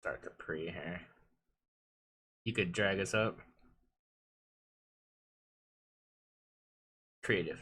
Start the pre here. You could drag us up. Creative.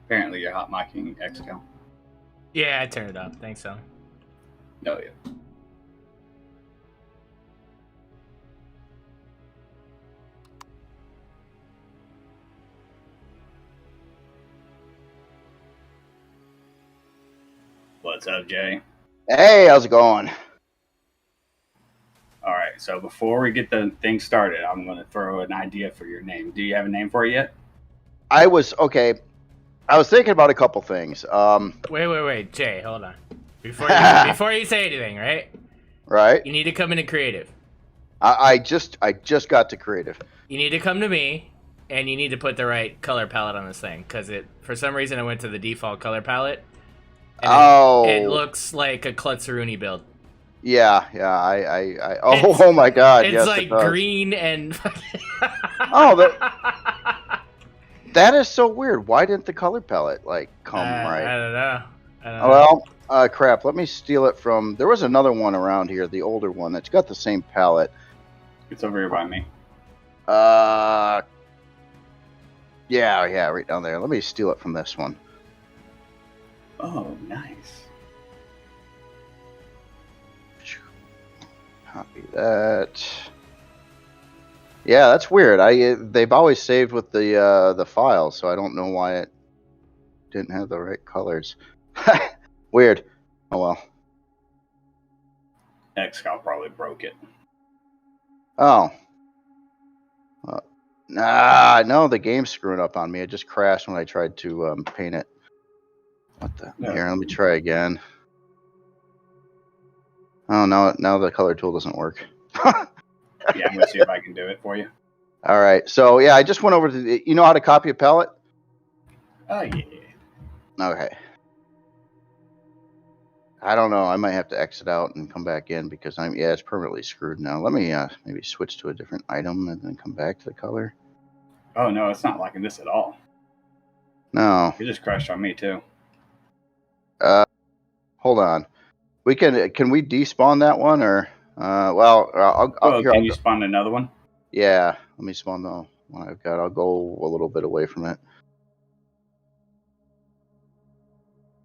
Apparently you're hot micing XCal. Yeah, I turned it up. Thanks, so. No, yeah. What's up, Jay? Hey, how's it going? All right, so before we get the thing started, I'm going to throw an idea for your name. Do you have a name for it yet? I was thinking about a couple things. Wait, Jay, hold on. Before you say anything, right? Right. You need to come into creative. I just got to creative. You need to come to me, and you need to put the right color palette on this thing, because for some reason I went to the default color palette. And it looks like a Klutzeruni build. Yeah. Oh my God! It's yes, like it does. green and. That is so weird. Why didn't the color palette come right? I don't know. Well, crap. Let me steal it from. There was another one around here, the older one that's got the same palette. It's over here by me. Yeah, right down there. Let me steal it from this one. Oh, nice. Copy that. Yeah, that's weird. They've always saved with the file, so I don't know why it didn't have the right colors. Weird. Oh well. XCal probably broke it. Oh. No, the game's screwing up on me. It just crashed when I tried to paint it. What the? No. Here, let me try again. Oh, now the color tool doesn't work. Yeah, I'm gonna see if I can do it for you. All right. So yeah, I just went over to you know how to copy a palette? Oh yeah. Okay. I don't know. I might have to exit out and come back in because it's permanently screwed now. Let me maybe switch to a different item and then come back to the color. Oh no, it's not liking this at all. No. It just crashed on me too. Hold on. We can we despawn that one or Can you spawn another one? Yeah, let me spawn the one I've got. I'll go a little bit away from it.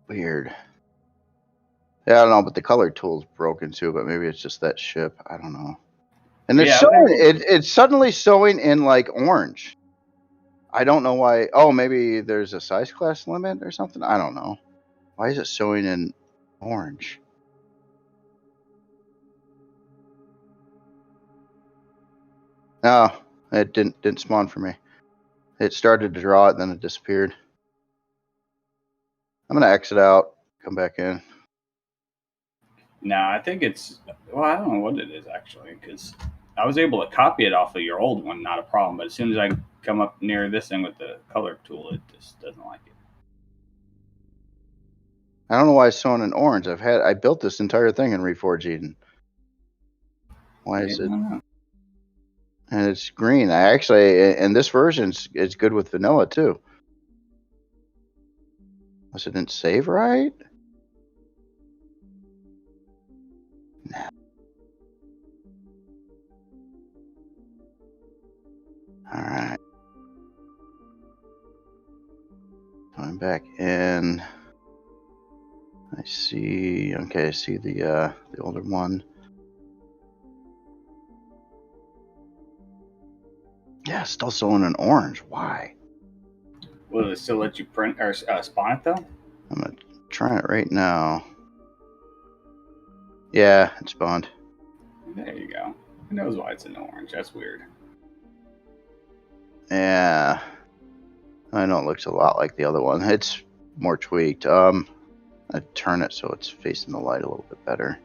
Weird. Yeah, I don't know, but the color tool's broken too, but maybe it's just that ship. I don't know. And it's it's suddenly showing in like orange. I don't know why. Oh, maybe there's a size class limit or something. I don't know. Why is it showing in orange? No, it didn't spawn for me. It started to draw it, then it disappeared. I'm gonna exit out, come back in. No, I think it's. Well, I don't know what it is actually, because I was able to copy it off of your old one, not a problem. But as soon as I come up near this thing with the color tool, it just doesn't like it. I don't know why it's showing in orange. I built this entire thing in Reforge Eden. Why is it? And it's green. I actually, in this version, it's good with vanilla too. Unless it didn't save right. Nah. All right. Going back in. I see. Okay, I see the older one. Yeah, still showing an orange. Why? Will it still let you print or spawn it though? I'm gonna try it right now. Yeah, it spawned. There you go. Who knows why it's in orange? That's weird. Yeah, I know it looks a lot like the other one. It's more tweaked. I turn it so it's facing the light a little bit better.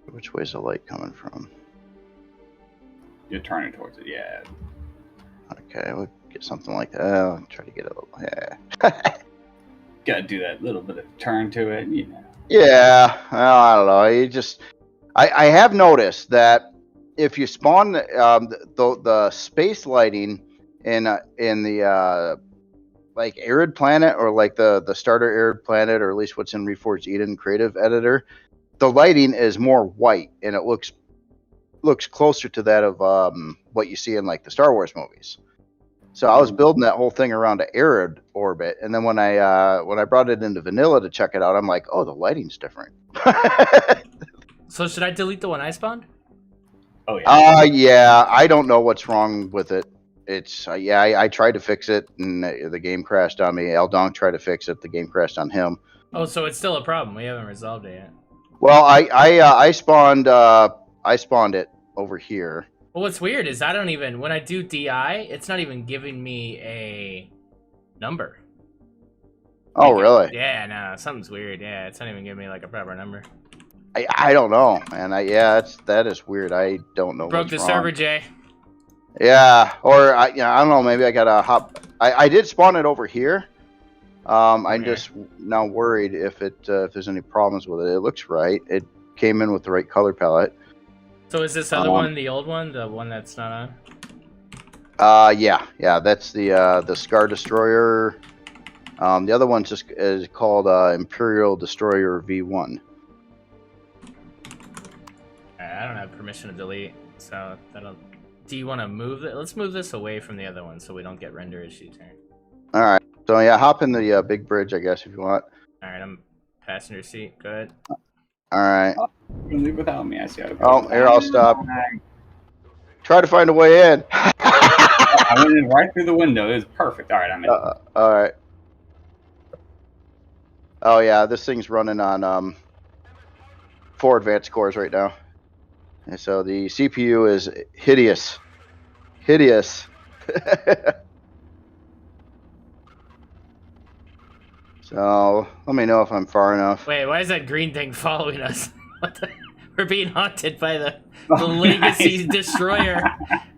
Which way's the light coming from? You're turning towards it, yeah. Okay, we'll get something like that. I'll try to get a little. Yeah. Gotta do that little bit of turn to it, you know. Yeah, well, I don't know. You just, I have noticed that if you spawn the space lighting in the like arid planet or like the starter arid planet, or at least what's in Reforged Eden Creative Editor, the lighting is more white and it looks closer to that of what you see in like the Star Wars movies. So I was building that whole thing around an arid orbit, and then when I brought it into vanilla to check it out, I'm like, oh, the lighting's different. So should I delete the one I spawned? Oh yeah. Yeah, I don't know what's wrong with it. It's I tried to fix it and the game crashed on me. ElDonk tried to fix it, the game crashed on him. Oh, so it's still a problem. We haven't resolved it yet. Well, I spawned it over here. Well, what's weird is I don't even, when I do DI, it's not even giving me a number. Oh, really? Yeah, no, something's weird. Yeah, it's not even giving me like a proper number. I don't know, man. That is weird. I don't know. Broke the server, Jay. Yeah, or I don't know. Maybe I gotta hop. I did spawn it over here. I'm just now worried if there's any problems with it. It looks right. It came in with the right color palette. So is this other one the old one, the one that's not on? Yeah. That's the Scar Destroyer. The other one is called Imperial Destroyer V1. I don't have permission to delete, so that'll. Do you want to move it? Let's move this away from the other one so we don't get render issues here. All right. So yeah, hop in the big bridge, I guess, if you want. All right, I'm passenger seat. Good. All right. You can leave without me. I see how to go. Oh, here, I'll stop. Try to find a way in. I went in right through the window. It was perfect. All right, I'm in. All right. Oh yeah, this thing's running on 4 advanced cores right now, and so the CPU is hideous. So let me know if I'm far enough. Wait, why is that green thing following us? What the? We're being haunted by the Oh, Legacy nice. Destroyer.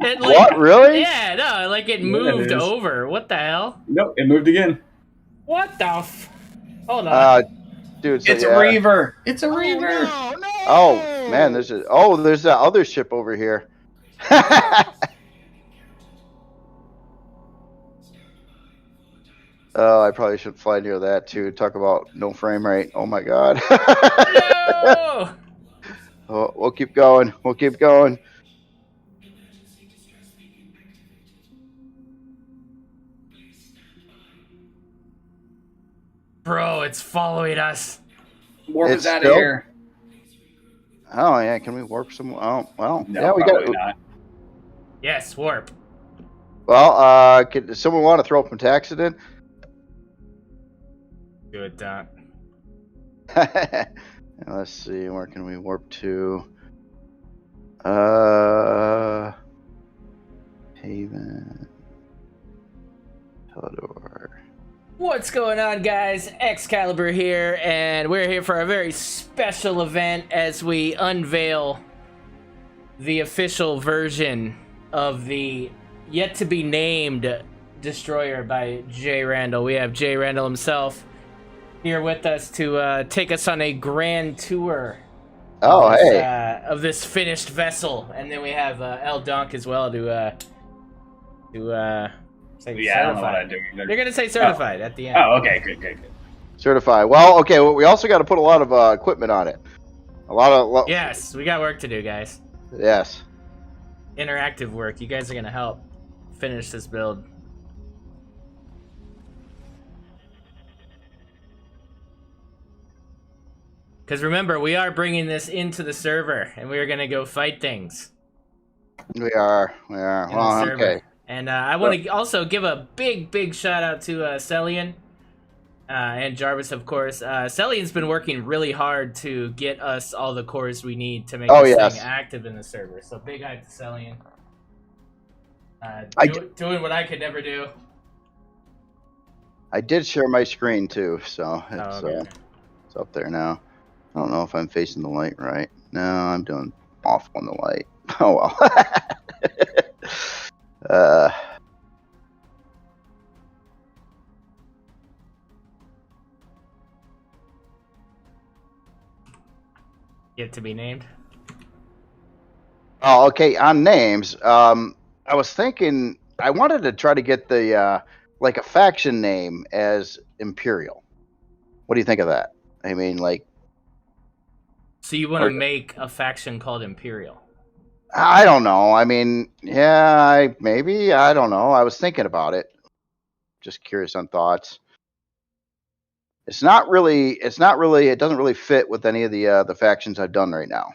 It, What, really? Yeah, no, like it Yeah, it moved is. over. What the hell? Nope, it moved again. What the Hold on. Dude, so It's yeah. a Reaver. It's a Reaver. No, no! Oh man, there's that other ship over here. Oh, I probably should fly near that too. Talk about no frame rate. Oh my god. No! Oh, we'll keep going. We'll keep going. Bro, it's following us. Warp It's is out of still- here. Oh yeah, can we warp some? Oh well, No, yeah, we got. probably not. Yes, warp. Well, does someone want to throw up Pentaxid in? Do it, Doc. Let's see, where can we warp to? Haven. Teledor. What's going on, guys? Excalibur here, and we're here for a very special event as we unveil the official version of the yet-to-be-named destroyer by JRandall. We have JRandall himself here with us to take us on a grand tour Oh, this, hey. of this finished vessel, and then we have ElDonk as well to say Yeah, I don't know what I certified. do either. They're gonna say certified at the end. Oh, okay, good. Certified. Well, okay, well, we also got to put a lot of equipment on it. Yes, we got work to do, guys. Yes. Interactive work. You guys are gonna help finish this build. Because remember, we are bringing this into the server, and we are gonna go fight things We are. in Well, the server. okay. And I want to also give a big shout out to Celian and Jarvis, of course. Celian's been working really hard to get us all the cores we need to make this yes. thing active in the server. So big hype to Celian. I Doing what I could never do. I did share my screen too, so it's, Okay. it's up there now. I don't know if I'm facing the light right. No, I'm doing off on the light. Oh well. Yet to be named. Oh, okay. On names, I was thinking I wanted to try to get the like a faction name as Imperial. What do you think of that? I mean, like, So you want to make a faction called Imperial? I don't know. I mean, yeah, maybe. I don't know. I was thinking about it. Just curious on thoughts. It's not really. It doesn't really fit with any of the factions I've done right now.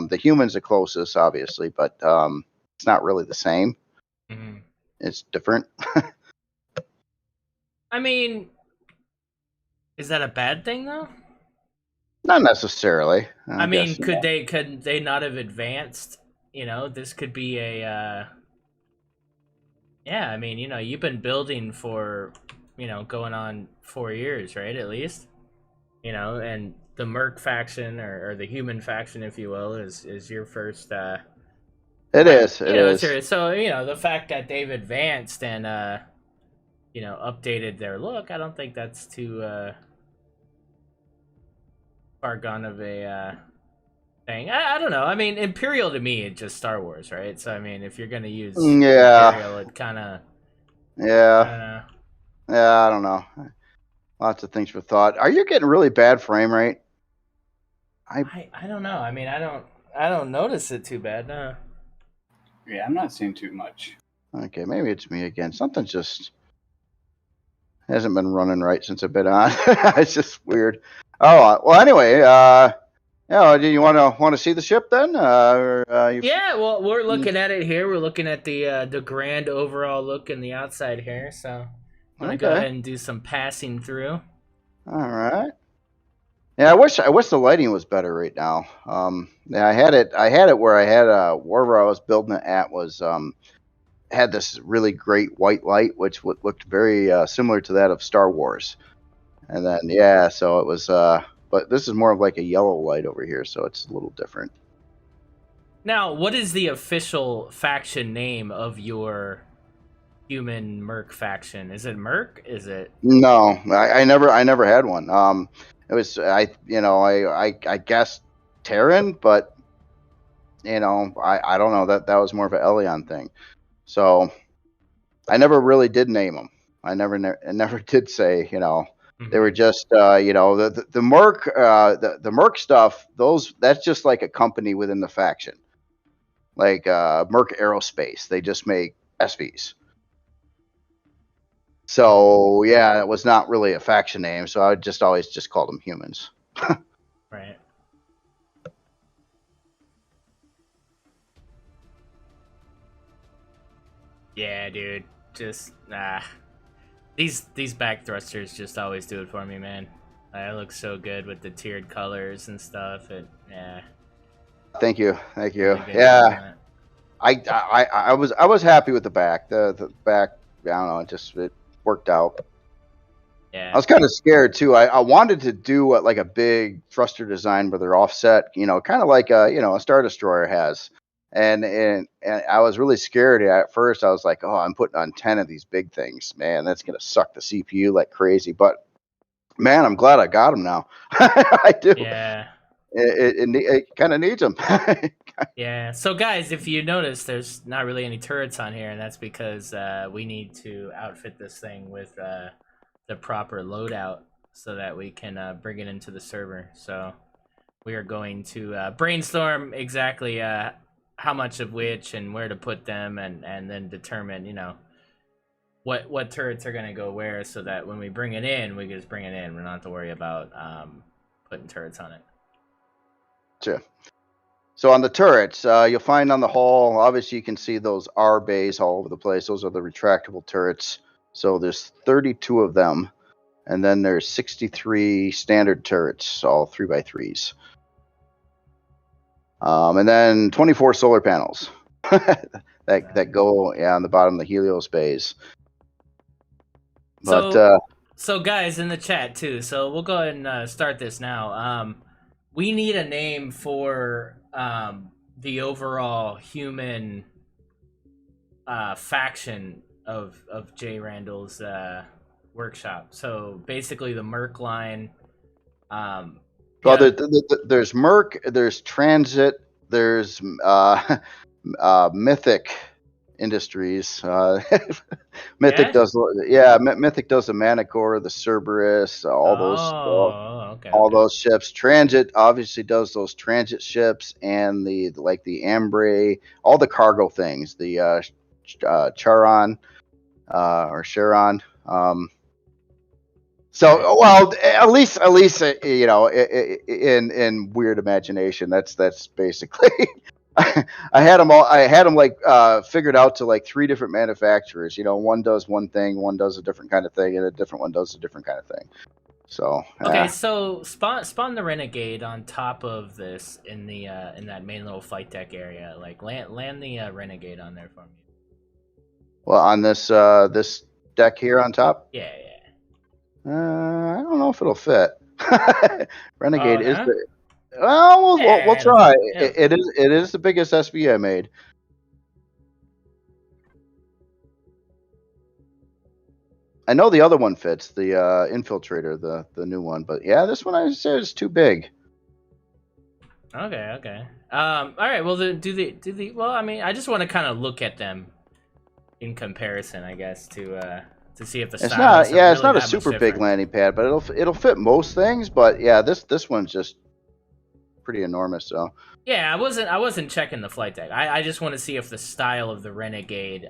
The humans are closest, obviously, but it's not really the same. Mm-hmm. It's different. I mean, is that a bad thing though? Not necessarily. I mean, guess, could they not have advanced? You know, this could be a. Yeah, I mean, you've been building for, going on 4 years, right? At least, and the Merc faction or the human faction, if you will, is your first. It is. It is. So the fact that they've advanced and updated their look, I don't think that's too far gone of a thing. I don't know. I mean, Imperial to me is just Star Wars, right? So I mean, if you're gonna use Imperial, it kind of. Yeah. Yeah, I don't know. Lots of things for thought. Are you getting really bad frame rate? I don't know. I mean, I don't notice it too bad. No. Yeah, I'm not seeing too much. Okay, maybe it's me again. Something just hasn't been running right since I've been on. It's just weird. Oh well. Anyway, do you want to see the ship then? Yeah. Well, we're looking at it here. We're looking at the grand overall look in the outside here. So I'm gonna go ahead and do some passing through. All right. Yeah, I wish the lighting was better right now. Yeah, I had it where I had wherever I was building it at was had this really great white light, which looked very similar to that of Star Wars. And then yeah, so it was. But this is more of like a yellow light over here, so it's a little different. Now, what is the official faction name of your human merc faction? Is it merc? Is it? No, I never had one. It was I guess Terran, but I don't know, that was more of an Elion thing. So I never really did name them. I never did say, they were just the merc the merc stuff. That's just like a company within the faction, like Merc Aerospace. They just make SVs. So yeah, it was not really a faction name. So I just always just called them humans. Right. Yeah, dude. Just these back thrusters just always do it for me, man. It looks so good with the tiered colors and stuff. Yeah. Thank you. Really good Yeah, job I was happy with the back. The back, I don't know, it worked out. yeah. I was kind of scared too. I wanted to do like a big thruster design where they're offset, kind of like a Star Destroyer has. And I was really scared at first. I was like, oh, I'm putting on 10 of these big things, man. That's gonna suck the CPU like crazy. But man, I'm glad I got them now. I do. Yeah. It kind of needs them. Yeah. So, guys, if you notice, there's not really any turrets on here, and that's because we need to outfit this thing with the proper loadout so that we can bring it into the server. So, we are going to brainstorm exactly how much of which and where to put them, and then determine, what turrets are going to go where, so that when we bring it in, we can just bring it in. We don't have to worry about putting turrets on it. Sure. So on the turrets, you'll find on the hull, obviously you can see those R bays all over the place. Those are the retractable turrets. So there's 32 of them. And then there's 63 standard turrets, all 3x3s. And then 24 solar panels that go on the bottom of the Helios bays. But so guys in the chat too. So we'll go ahead and start this now. We need a name for the overall human faction of JRandall's workshop. So basically, the Merc line. There's Merc, there's Transit, there's Mythic Industries. Mythic does the Manticore, the Cerberus, all those ships. Transit obviously does those transit ships and the Ambray, all the cargo things. The Charon or Charon. So, well, at least in weird imagination, that's basically. I had them like figured out to like 3 different manufacturers. One does one thing, one does a different kind of thing, and a different one does a different kind of thing. So okay, so spawn the Renegade on top of this in the in that main little flight deck area. Like land the Renegade on there for me. Well, on this deck here on top. Yeah. I don't know if it'll fit. Renegade is no? the. Well, we'll try. Yeah. It is the biggest SV I made. I know the other one fits, the Infiltrator, the new one, but yeah, this one I said is too big. Okay. All right. Well, well, I mean, I just want to kind of look at them in comparison, I guess, to see if the it's not. Yeah, really, it's not a super big landing pad, but it'll fit most things. But yeah, this one's just pretty enormous. So yeah, I wasn't checking the flight deck. I just want to see if the style of the Renegade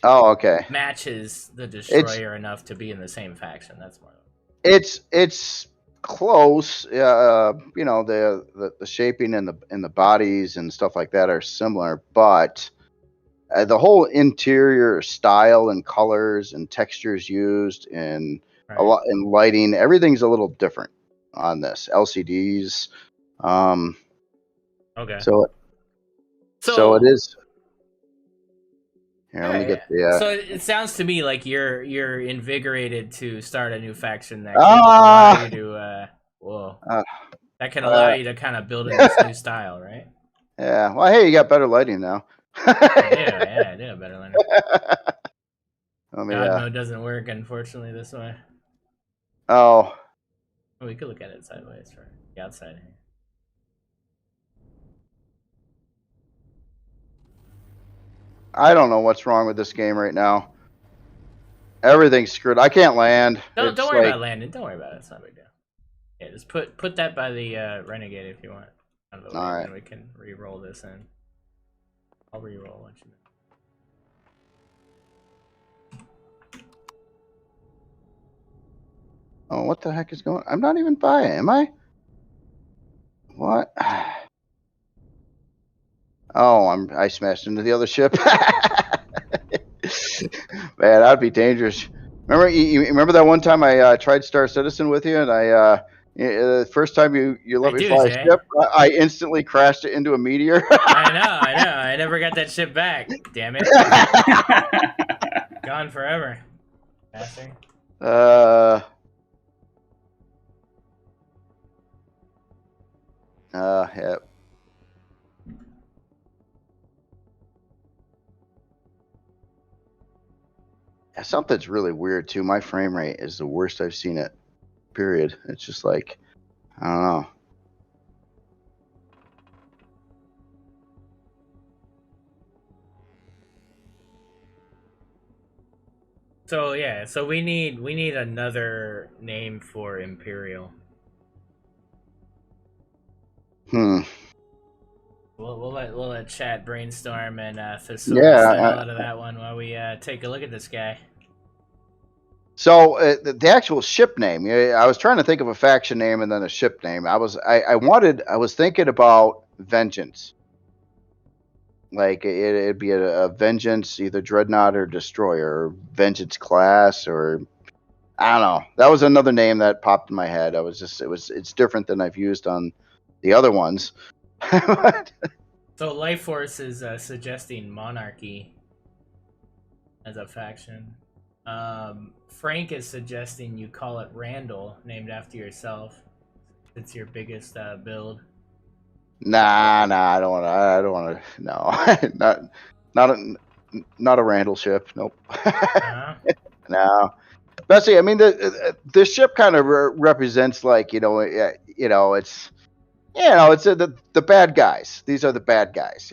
okay, matches the Destroyer enough to be in the same faction. That's more. It's close. The shaping and the bodies and stuff like that are similar, but the whole interior style and colors and textures used and a lot in lighting, everything's a little different on this. LCDs. Okay. So it is. Here, let me get the. So it sounds to me like you're invigorated to start a new faction that can allow you to. That can allow you to kind of build in this new style, right? Yeah. Well, hey, you got better lighting now. I do. Better lighting. Let me, God mode doesn't work, unfortunately, this way. Oh. Oh, we could look at it sideways for the outside. I don't know what's wrong with this game right now. Everything's screwed. I can't land. Don't worry about landing. Don't worry about it. It's not a big deal. Yeah, just put that by the Renegade if you want. All right. We can re-roll this in. I'll re-roll once you. Oh, what the heck is going on? I'm not even by it, am I? What? Oh, I smashed into the other ship. Man, that'd be dangerous. Remember, you remember that one time I tried Star Citizen with you, and the first time you let me fly a ship, I instantly crashed it into a meteor. I know. I never got that ship back. Damn it. Gone forever. Bastard. Yeah. Something's really weird too. My frame rate is the worst I've seen it. Period. It's just like, I don't know. So we need another name for Imperial. We'll let chat brainstorm and facilitate out of that one while we take a look at this guy. So the actual ship name, I was trying to think of a faction name and then a ship name. I was thinking about Vengeance. Like it'd be a Vengeance, either Dreadnought or Destroyer, or Vengeance class, or I don't know. That was another name that popped in my head. It's different than I've used on the other ones. So Life Force is suggesting Monarchy as a faction. Frank is suggesting you call it Randall, named after yourself. It's your biggest build. Nah, I don't want to. No, not a Randall ship. Nope. No. Especially, I mean, the ship kind of represents like it's the bad guys. These are the bad guys,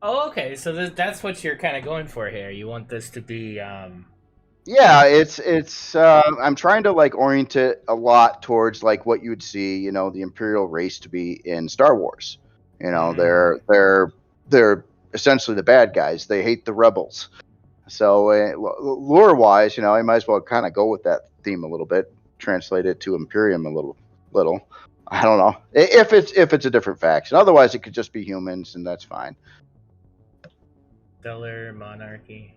Oh, okay. So that's what you're kind of going for here. You want this to be. Yeah, it's. I'm trying to like orient it a lot towards like what you would see, the Imperial race to be in Star Wars. They're essentially the bad guys. They hate the rebels. So lore wise, I might as well kind of go with that theme a little bit, translate it to Empyrion a little. I don't know if it's a different faction. Otherwise, it could just be humans, and that's fine. Stellar Monarchy.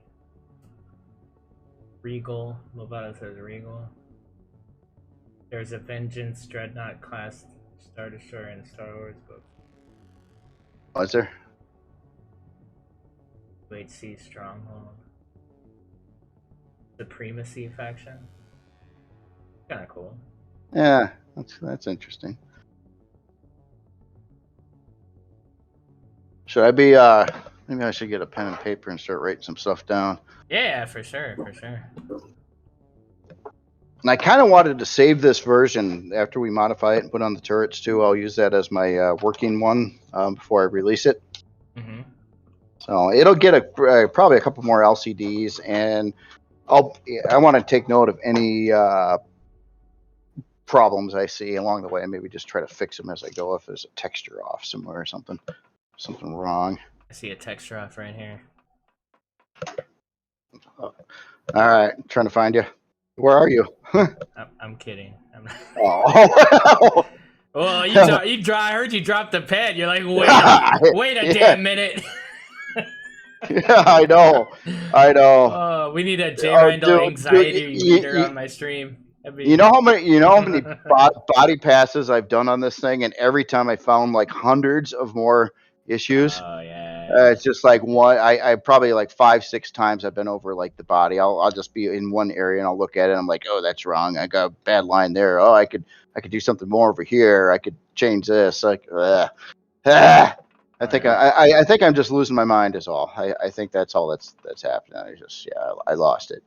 Regal. Loadouts says Regal. There's a Vengeance Dreadnought class Star Destroyer in the Star Wars book. Was there? UHC Stronghold. Supremacy faction. Kind of cool. Yeah, that's interesting. Should I be maybe I should get a pen and paper and start writing some stuff down. Yeah, for sure. And I kind of wanted to save this version after we modify it and put on the turrets too. I'll use that as my working one before I release it. Mm-hmm. So it'll get probably a couple more LCDs, and I want to take note of any problems I see along the way, and maybe just try to fix them as I go if there's a texture off somewhere or something wrong. I see a texture off right here. All right, I'm trying to find you. Where are you? I'm kidding. Oh. Well, I heard you drop the pen. You're like, wait a damn minute. Yeah, I know. Oh, we need a JRandall anxiety meter on my stream. You know how many body passes I've done on this thing, and every time I found like hundreds of more issues. Oh yeah. It's just like one. I probably like 5-6 times I've been over like the body. I'll just be in one area and I'll look at it. And I'm like, oh, that's wrong. I got a bad line there. Oh, I could do something more over here. I could change this. Like, I think I think I'm just losing my mind is all. I think that's all that's happening. I lost it.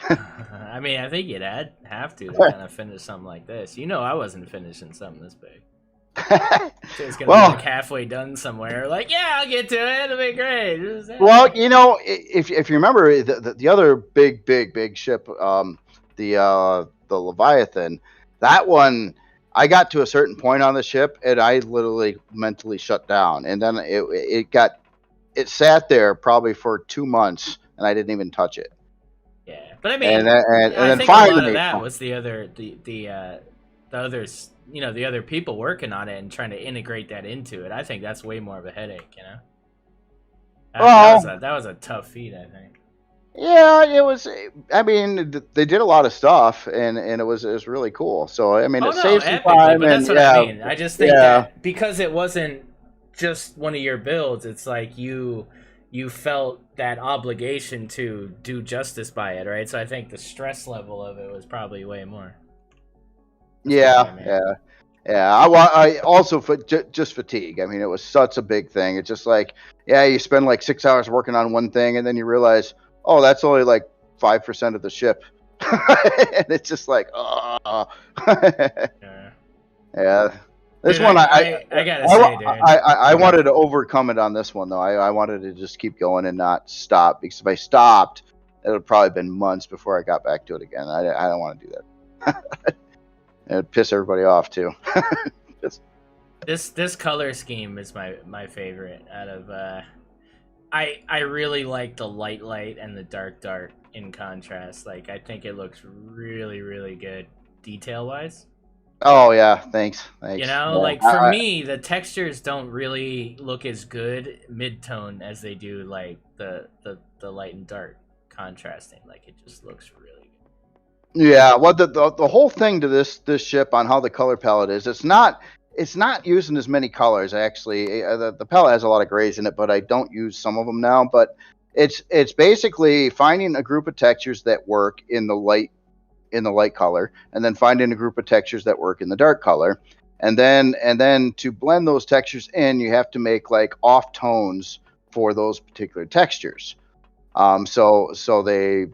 I mean, I think you'd have to kind of finish something like this. You know, I wasn't finishing something this big. So it's gonna be like halfway done somewhere. Like, yeah, I'll get to it. It'll be great. Well, you know, if you remember the other big ship, the Leviathan, that one, I got to a certain point on the ship and I literally mentally shut down, and then it sat there probably for 2 months and I didn't even touch it. Yeah, but I mean, and I then think finally, a lot of that was the others, you know, the other people working on it and trying to integrate that into it. I think that's way more of a headache, you know. That was a tough feat, I think. Yeah, it was. I mean, they did a lot of stuff, and it was really cool. So I mean, it saves some time. But that's what I mean. I just think that because it wasn't just one of your builds, it's like you felt that obligation to do justice by it, right? So I think the stress level of it was probably way more. Yeah. I also just fatigue. I mean, it was such a big thing. It's just like, you spend like 6 hours working on one thing, and then you realize, oh, that's only like 5% of the ship, and it's just like, oh. Yeah. This dude, one, I gotta say, dude. I wanted to overcome it on this one though. I wanted to just keep going and not stop, because if I stopped, it would probably been months before I got back to it again. I don't want to do that. It would piss everybody off too. This color scheme is my favorite out of. I really like the light and the dark in contrast. Like, I think it looks really good detail wise. Oh yeah, thanks. You know, like for me, the textures don't really look as good mid-tone as they do like the light and dark contrasting. Like, it just looks really good. Yeah, well, the whole thing to this ship on how the color palette is, it's not using as many colors actually. The palette has a lot of grays in it, but I don't use some of them now. But it's basically finding a group of textures that work in the light color, and then finding a group of textures that work in the dark color, and then to blend those textures in, you have to make like off tones for those particular textures, so they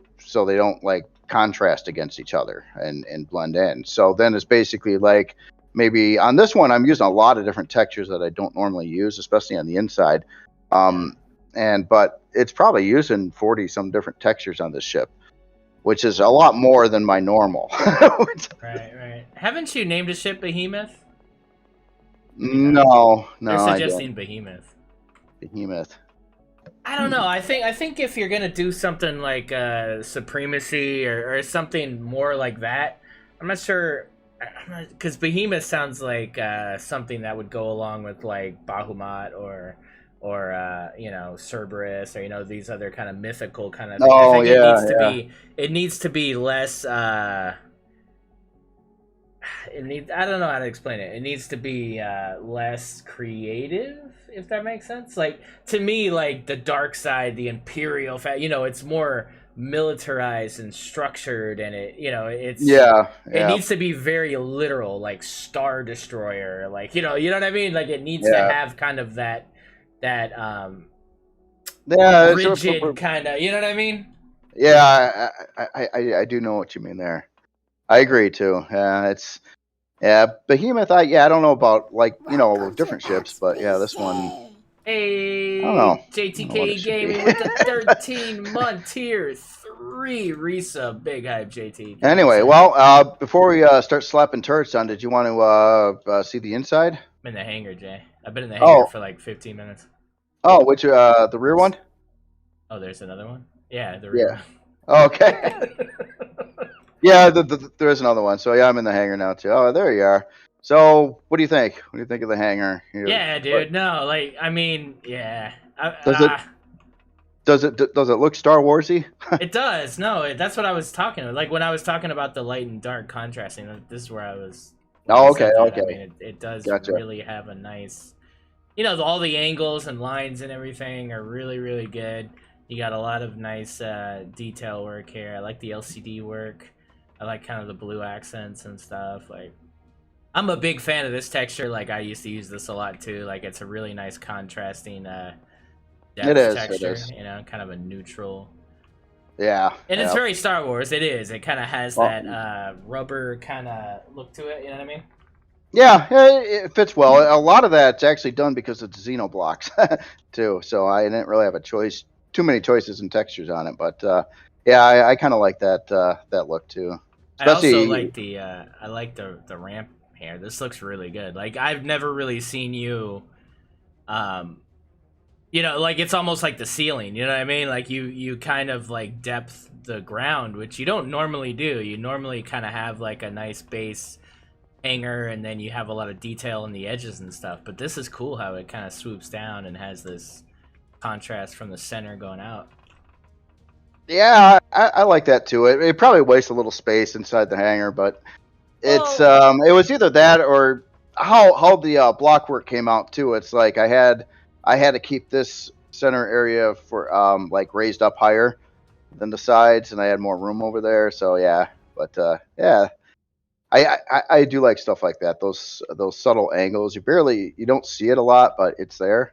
don't like contrast against each other and blend in. So then it's basically like, maybe on this one I'm using a lot of different textures that I don't normally use, especially on the inside, but it's probably using 40 some different textures on this ship, which is a lot more than my normal. Right. Haven't you named a ship Behemoth? No. They're suggesting Behemoth. I don't know. I think if you're gonna do something like Supremacy or something more like that, I'm not sure. Because Behemoth sounds like something that would go along with like Bahamut or you know, Cerberus, or you know, these other kind of mythical kind of things. Oh, it needs to be less I don't know how to explain it. It needs to be less creative, if that makes sense. Like, to me, like the dark side, the Imperial, you know, it's more militarized and structured, and it needs to be very literal, like Star Destroyer, like you know what I mean. Like, it needs to have kind of that rigid kind of, you know what I mean. I do know what you mean there. I agree too. Behemoth. I don't know about, like, you know, different ships, but this one. Hey, I don't know. JTK Gaming with the 13-month tier 3 resub. Big hype, JT. Anyway, well, before we start slapping turrets on, did you want to see the inside? I'm in the hangar, Jay. I've been in the hangar for like 15 minutes. Oh, which the rear one? Oh, there's another one? Yeah, the rear one. Okay. There is another one. So I'm in the hangar now too. Oh, there you are. So, what do you think? What do you think of the hangar? Yeah, dude. No, like, I mean, yeah. Does it look Star Warsy? It does. No, that's what I was talking about. Like, when I was talking about the light and dark contrasting, this is where I was. Oh, okay. I mean, it does really have a nice you know, all the angles and lines and everything are really, really good. You got a lot of nice detail work here. I like the LCD work. I like kind of the blue accents and stuff. Like, I'm a big fan of this texture. Like, I used to use this a lot too. Like, it's a really nice contrasting depth texture. It is. You know, kind of a neutral. Yeah. And it's yeah. very Star Wars. It is. It kind of has that rubber kind of look to it. You know what I mean? Yeah, it fits well. A lot of that's actually done because it's Xenoblocks too. So I didn't really have too many choices and textures on it. But yeah, I kind of like that look too. Especially, I also like the ramp here. This looks really good. Like, I've never really seen you, you know, like, it's almost like the ceiling. You know what I mean? Like, you kind of like depth the ground, which you don't normally do. You normally kind of have like a nice base hanger, and then you have a lot of detail in the edges and stuff. But this is cool how it kind of swoops down and has this contrast from the center going out. yeah, I like that too. It probably wastes a little space inside the hangar, but it's it was either that or how the block work came out too. It's like I had to keep this center area for like raised up higher than the sides, and I had more room over there. So yeah, but yeah. I do like stuff like that. Those subtle angles. You don't see it a lot, but it's there.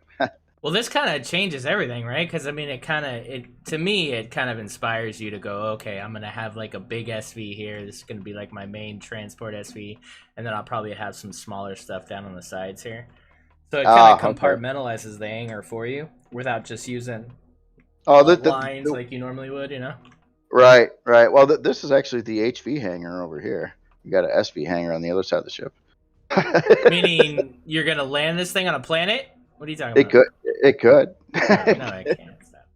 Well, this kind of changes everything, right? Because I mean, to me, it kind of inspires you to go, okay, I'm gonna have like a big SV here. This is gonna be like my main transport SV, and then I'll probably have some smaller stuff down on the sides here. So it kind of compartmentalizes the hangar for you without just using lines like you normally would, you know? Right. Well, this is actually the HV hangar over here. You got an SV hangar on the other side of the ship. Meaning you're gonna land this thing on a planet? What are you talking about? It could. No, it can't. Stop.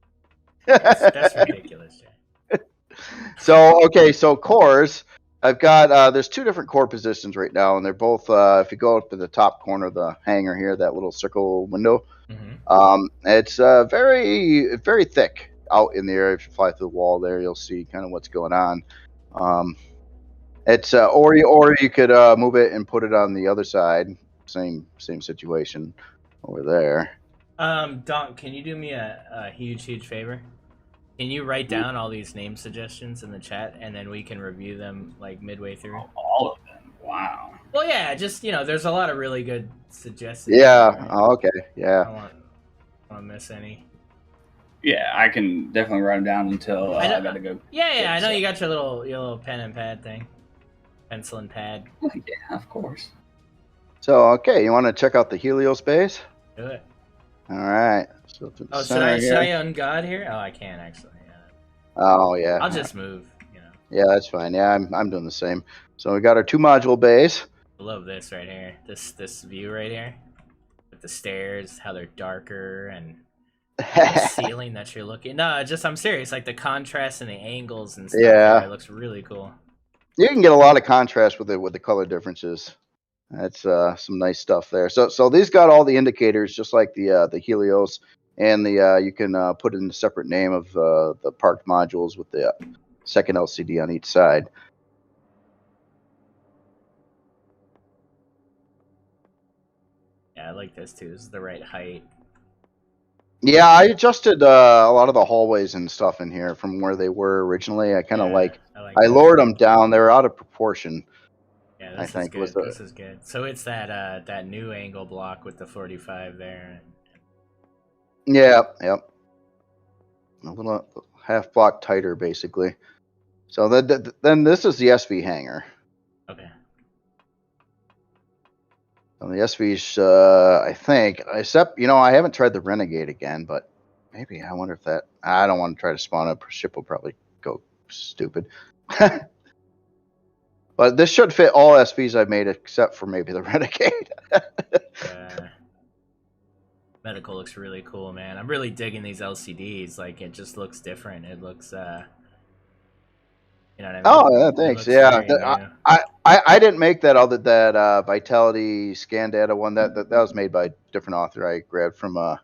That's ridiculous, Jay. So cores. I've got there's two different core positions right now, and they're both if you go up to the top corner of the hangar here, that little circle window. Mm-hmm. It's very, very thick out in the area. If you fly through the wall there, you'll see kind of what's going on. It's or you could move it and put it on the other side. Same situation over there. Donk, can you do me a huge favor? Can you write down all these name suggestions in the chat, and then we can review them like midway through? All of them. Wow. Well, yeah, just, you know, there's a lot of really good suggestions. Yeah. Right? Oh, okay. Yeah. I don't want to miss any. Yeah, I can definitely write them down until I gotta go. Yeah, I know you got your little pen and pad thing, pencil and pad. Yeah, of course. So okay, you want to check out the Heliospace? Do it. All right. So should I ungod here? Oh, I can actually. Yeah. Oh yeah. I'll just move. You know. Yeah, that's fine. Yeah, I'm doing the same. So we got our 2-module base. I love this right here. This view right here, with the stairs, how they're darker, and the ceiling that you're looking. No, I'm serious. Like the contrast and the angles and stuff. Yeah, it looks really cool. You can get a lot of contrast with the color differences. That's some nice stuff there. So these got all the indicators, just like the Helios, and the you can put in a separate name of the parked modules with the second LCD on each side. Yeah, I like this too. This is the right height. Yeah, I adjusted a lot of the hallways and stuff in here from where they were originally. I kind of I lowered them down. They were out of proportion. Yeah, this is good. This is good. So it's that new angle block with the 45 there. Yep. A little half block tighter, basically. So then this is the SV hangar. Okay. And the SV's, I think, except, I haven't tried the Renegade again, but maybe I wonder if that, I don't want to try to spawn up. Ship will probably go stupid. But this should fit all SVs I've made except for maybe the Renegade. Medical looks really cool, man. I'm really digging these LCDs. Like, it just looks different. It looks, you know what I mean? Oh, yeah, thanks. Yeah. I didn't make that Vitality scan data one. That was made by a different author. I grabbed from a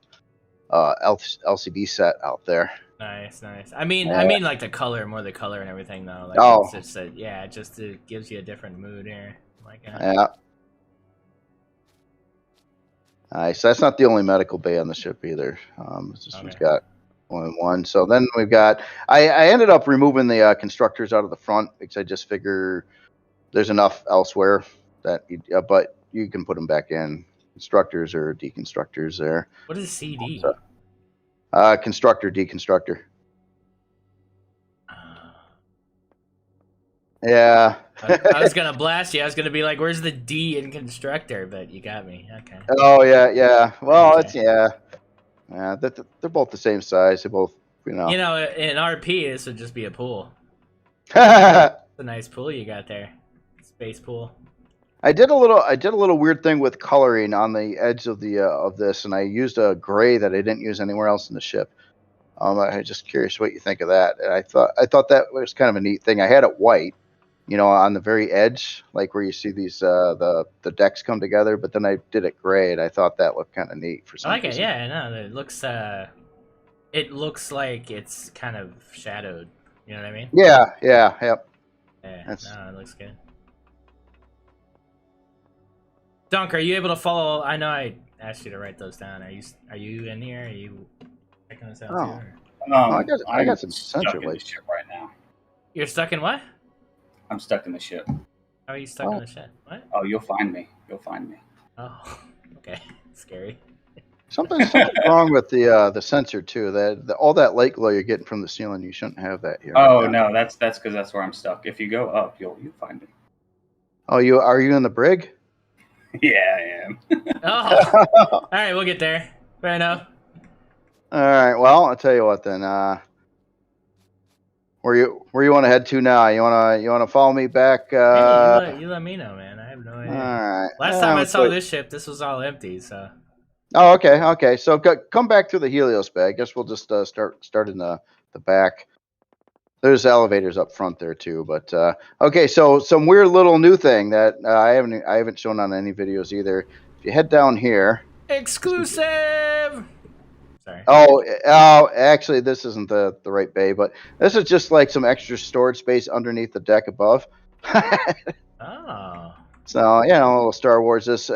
LCD set out there. Nice. I mean, like the color and everything though. Like, it's just it gives you a different mood here. Like, yeah. So that's not the only medical bay on the ship either. This one's got one. So then we've got. I ended up removing the constructors out of the front because I just figure there's enough elsewhere that. But you can put them back in. Constructors or deconstructors there. What is CD? So, constructor, deconstructor. Yeah. I was gonna blast you. I was gonna be like, "Where's the D in constructor?" But you got me. Okay. Oh yeah. Well, okay. They're both the same size. They're both, in RP, this would just be a pool. It's a nice pool you got there. Space pool. I did a little weird thing with coloring on the edge of the of this, and I used a gray that I didn't use anywhere else in the ship. I'm just curious what you think of that. And I thought that was kind of a neat thing. I had it white, on the very edge, like where you see these the decks come together, but then I did it gray, and I thought that looked kind of neat for some reason. It. Yeah, no, it looks like it's kind of shadowed. You know what I mean? Yeah, yep. Yeah, no, it looks good. Dunk, are you able to follow? I know I asked you to write those down. Are you in here? Are you checking this out too? I got some sensor links ship right now. You're stuck in what? I'm stuck in the ship. How are you stuck in the ship? What? Oh, you'll find me. Oh, okay. Scary. Something's wrong with the sensor too. All that light glow you're getting from the ceiling, you shouldn't have that here. Oh no, that's because that's where I'm stuck. If you go up, you'll find me. Oh, are you in the brig? Yeah, I am. Oh, all right, we'll get there. Fair enough. All right, well, I'll tell you what then. Where you want to head to now? You wanna follow me back? Hey, you let me know, man. I have no idea. All right. Last time I saw this ship, this was all empty. So. Oh, okay. So come back through the Helios bay. I guess we'll just start in the back. There's elevators up front there too, but okay. So some weird little new thing that I haven't shown on any videos either. If you head down here, exclusive. Sorry. Oh, actually, this isn't the right bay, but this is just like some extra storage space underneath the deck above. Oh. So a little Star Wars. This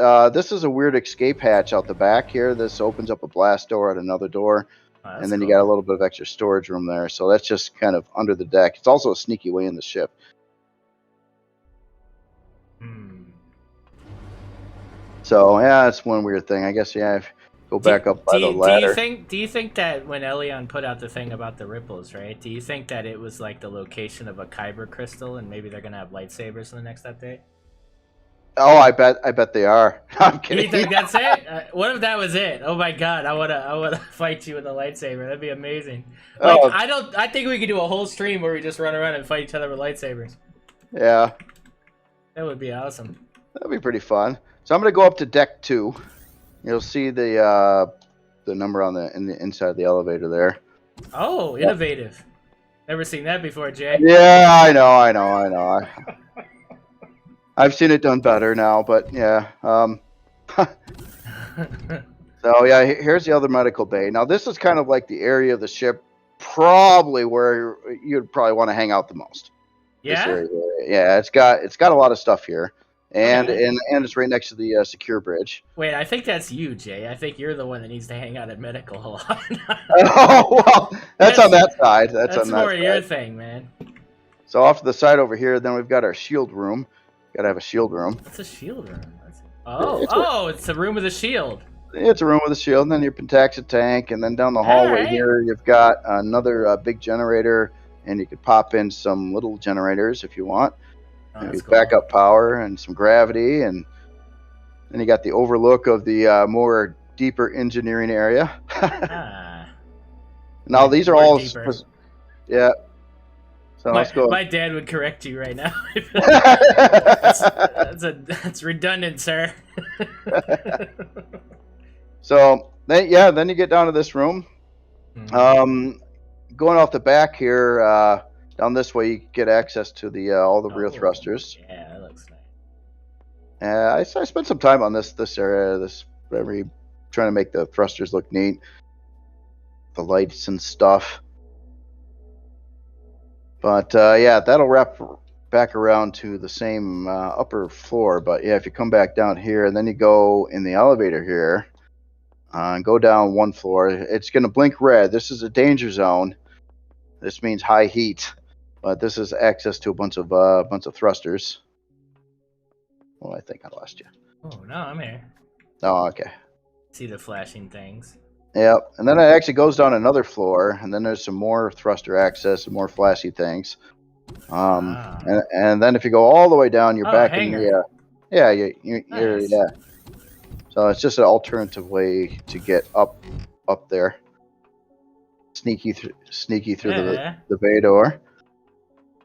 is a weird escape hatch out the back here. This opens up a blast door at another door. And then you got a little bit of extra storage room there. So that's just kind of under the deck. It's also a sneaky way in the ship. So, that's one weird thing. I guess, go back up by the ladder. Do you think that when Elion put out the thing about the ripples, right? Do you think that it was like the location of a kyber crystal and maybe they're going to have lightsabers in the next update? Oh, I bet they are. I'm kidding. You think that's it? What if that was it? Oh my god, I wanna fight you with a lightsaber. That'd be amazing. Like I think we could do a whole stream where we just run around and fight each other with lightsabers. Yeah. That would be awesome. That'd be pretty fun. So I'm gonna go up to deck 2. You'll see the number on in the inside of the elevator there. Oh, innovative. Never seen that before, Jay. Yeah, I know. I've seen it done better now, but yeah. So here's the other medical bay. Now this is kind of like the area of the ship, probably where you'd probably want to hang out the most. Yeah. Yeah, it's got a lot of stuff here, and it's right next to the secure bridge. Wait, I think that's you, Jay. I think you're the one that needs to hang out at medical a lot. Oh well, that's on that side. That's on that more side. your thing, man. So off to the side over here, then we've got our shield room. Gotta have a shield room. What's a shield room? It's the room with a shield. It's a room with a shield, and then your Pentaxa tank, and then down the hallway here, you've got another big generator, and you could pop in some little generators if you want. Cool. Backup power and some gravity, and then you got the overlook of the more deeper engineering area. Now these are all, yeah. So let's go. My dad would correct you right now. That's redundant, sir. So then you get down to this room. Mm-hmm. Going off the back here, down this way, you get access to the all the rear thrusters. Yeah, that looks nice. I spent some time on this area, trying to make the thrusters look neat, the lights and stuff. But that'll wrap back around to the same upper floor. But if you come back down here and then you go in the elevator here, and go down one floor. It's going to blink red. This is a danger zone. This means high heat, but this is access to a bunch of thrusters. Well, I think I lost you. Oh no, I'm here. Oh, okay. See the flashing things. Yep, and then it actually goes down another floor, and then there's some more thruster access and more flashy things. And then if you go all the way down, you're back in the you're Nice. yeah. So it's just an alternative way to get up there. Sneaky through the bay door.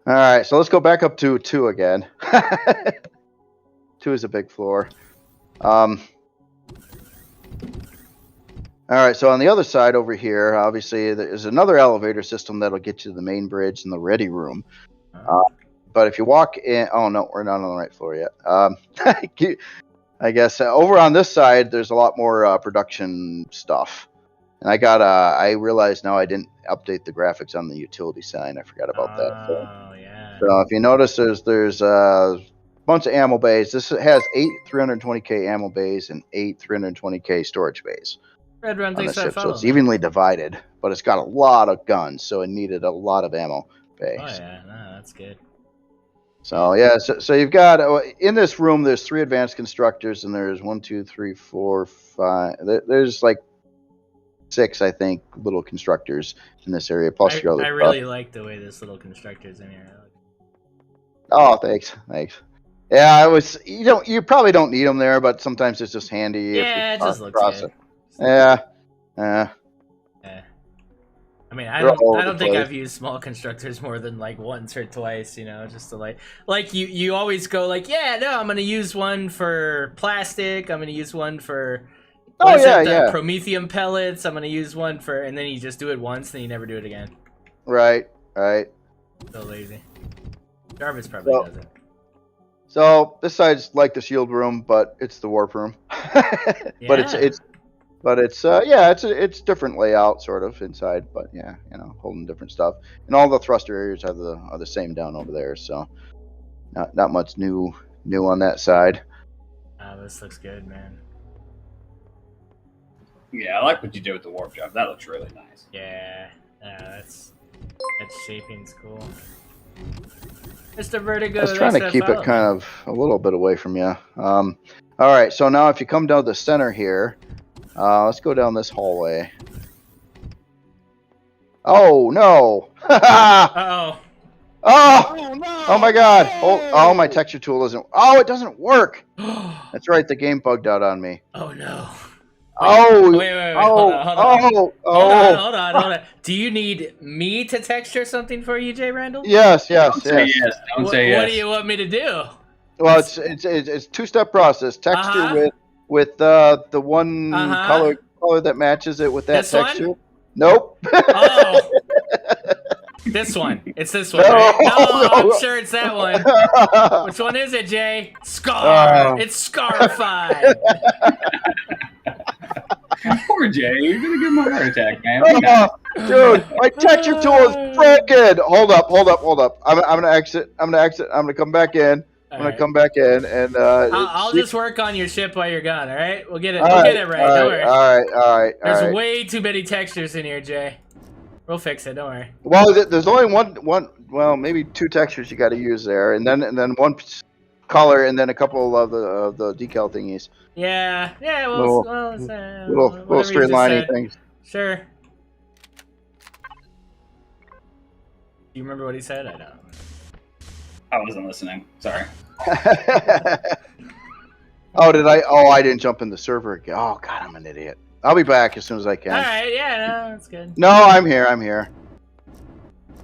All right, so let's go back up to 2 again. 2 is a big floor. All right, so on the other side over here, obviously, there's another elevator system that'll get you to the main bridge and the ready room. But if you walk in... Oh, no, we're not on the right floor yet. I guess over on this side, there's a lot more production stuff. And I realized now I didn't update the graphics on the utility sign. I forgot about that. Oh, yeah. So if you notice, there's a bunch of ammo bays. This has 8 320k ammo bays and 8 320k storage bays. Red Run, On the thanks for ship, so following. it's evenly divided, but it's got a lot of guns, so it needed a lot of ammo bays. Oh yeah, no, that's good. So yeah, so you've got in this room. There's 3 advanced constructors, and there's 1, 2, 3, 4, 5. There's like 6, I think, little constructors in this area. Plus your other. I really like the way this little constructor's in here. Oh, thanks. Yeah, I was. You probably don't need them there, but sometimes it's just handy. Yeah, if it just looks good. Yeah. I mean, I don't think I've used small constructors more than like once or twice, just to like you always go like, yeah, no, I'm gonna use one for plastic, I'm gonna use one for promethium pellets, I'm gonna use one for, and then you just do it once, then you never do it again. Right. So lazy. Jarvis probably does it. So this side's like the shield room, but it's the warp room. But it's different layout sort of inside, but yeah, holding different stuff. And all the thruster areas are the same down over there, so not much new on that side. This looks good, man. Yeah, I like what you did with the warp drive. That looks really nice. Yeah, that shaping's cool. Mr. Vertigo. I was trying to keep it kind of a little bit away from you. All right, so now if you come down the center here, let's go down this hallway. Oh no! Uh-oh. Oh no! Oh my God! Oh, my texture tool isn't. Oh, it doesn't work. That's right. The game bugged out on me. Oh no! Wait. Hold on. Do you need me to texture something for you, JRandall? Yes. Don't say yes. What do you want me to do? Well, it's 2-step process. Texture with the one color that matches it with that this texture. One? Nope. Oh. This one. It's this one, right? No, I'm sure it's that one. Which one is it, Jay? Scar. It's scarified. Poor Jay, you're gonna give him a heart attack, man. Dude, my texture tool is broken. Hold up. I'm gonna exit. I'm gonna come back in. And I'll just work on your ship while you're gone. All right, we'll get it. We'll get it right. Don't worry. All right. There's way too many textures in here, Jay. We'll fix it. Don't worry. Well, there's only one. Well, maybe 2 textures you got to use there, and then one color, and then a couple of the decal thingies. Yeah. Little straight liney things. Sure. Do you remember what he said? I don't. I wasn't listening. Sorry. I didn't jump in the server again. Oh God, I'm an idiot. I'll be back as soon as I can. All right. Yeah. No, that's good. No, I'm here.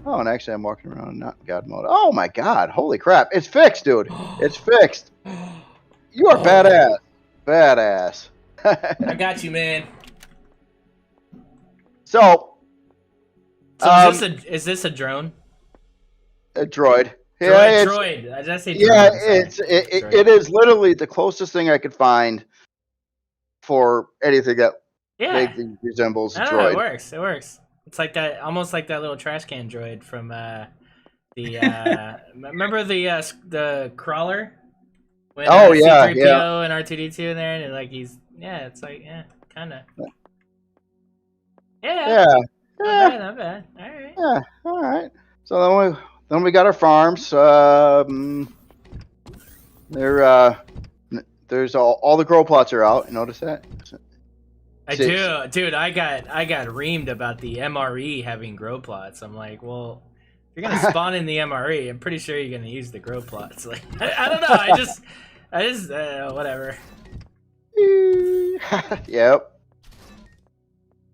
Oh, and actually, I'm walking around in not God mode. Oh my God! Holy crap! It's fixed, dude. It's fixed. You are badass. I got you, man. So is this a drone? A droid. Droid. Did I say drone? Yeah, it is literally the closest thing I could find for anything that vaguely resembles a droid. It works. It's like that, almost like that little trash can droid from remember the crawler? When, C-3PO and R2-D2 in there, and like it's like kind kind of. Yeah. Not bad. All right. Yeah. All right. So then we got our farms. There's all the grow plots are out. You notice that? I do, dude. I got reamed about the MRE having grow plots. I'm like, well, if you're gonna spawn in the MRE, I'm pretty sure you're gonna use the grow plots. Like, I don't know. I just whatever. Yep.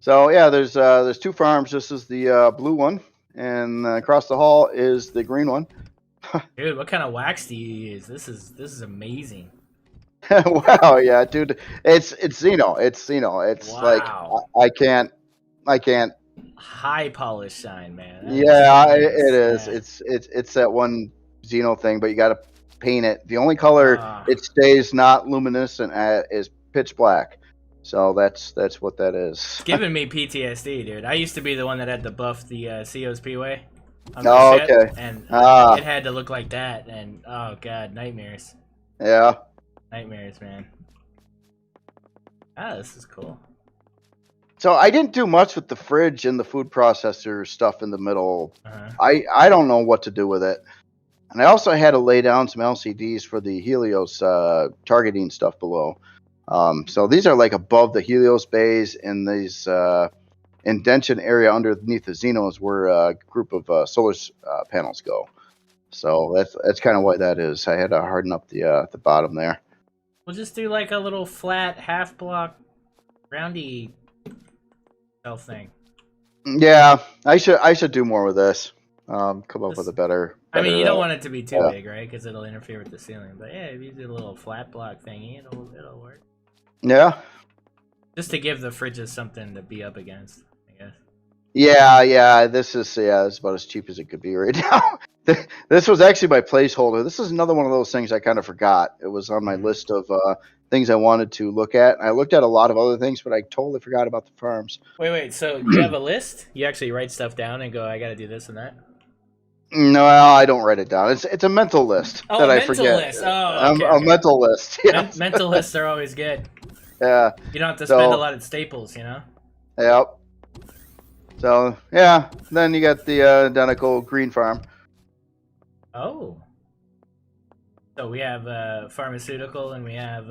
So yeah, there's 2 farms. This is the blue one, and across the hall is the green one. Dude, what kind of wax do you use? This is amazing. Wow, yeah, dude. It's Xeno. It's Xeno. It's wow. like I can't. High polish shine, man. It is. It's that one Xeno thing, but you got to paint it. The only color it stays not luminescent is pitch black. So that's what that is. It's giving me PTSD, dude. I used to be the one that had to buff the COSP way. Oh, okay. And it had to look like that, and oh god, nightmares. Yeah. Nightmares, man. This is cool. So I didn't do much with the fridge and the food processor stuff in the middle. I don't know what to do with it. And I also had to lay down some LCDs for the Helios targeting stuff below. So these are like above the Helios bays, and these indention area underneath the Xenos where a group of solar panels go. So that's kind of what that is. I had to harden up the bottom there. We'll just do like a little flat half block roundy cell thing. Yeah, I should do more with this. Come up with a better. I mean, you don't want it to be too big, right? Because it'll interfere with the ceiling. But yeah, if you do a little flat block thingy, it'll work. Yeah. Just to give the fridges something to be up against, I guess. Yeah. This is about as cheap as it could be right now. This was actually my placeholder. This is another one of those things I kind of forgot. It was on my list of things I wanted to look at. I looked at a lot of other things, but I totally forgot about the farms. Wait. So you have a list? You actually write stuff down and go, I got to do this and that? No, I don't write it down. It's a mental list that I forget. List. Oh, okay. A mental list. Yes. Mental lists are always good. Yeah. You don't have to spend a lot of staples, you know? Yep. So, yeah. Then you got the identical green farm. Oh. So we have pharmaceutical and we have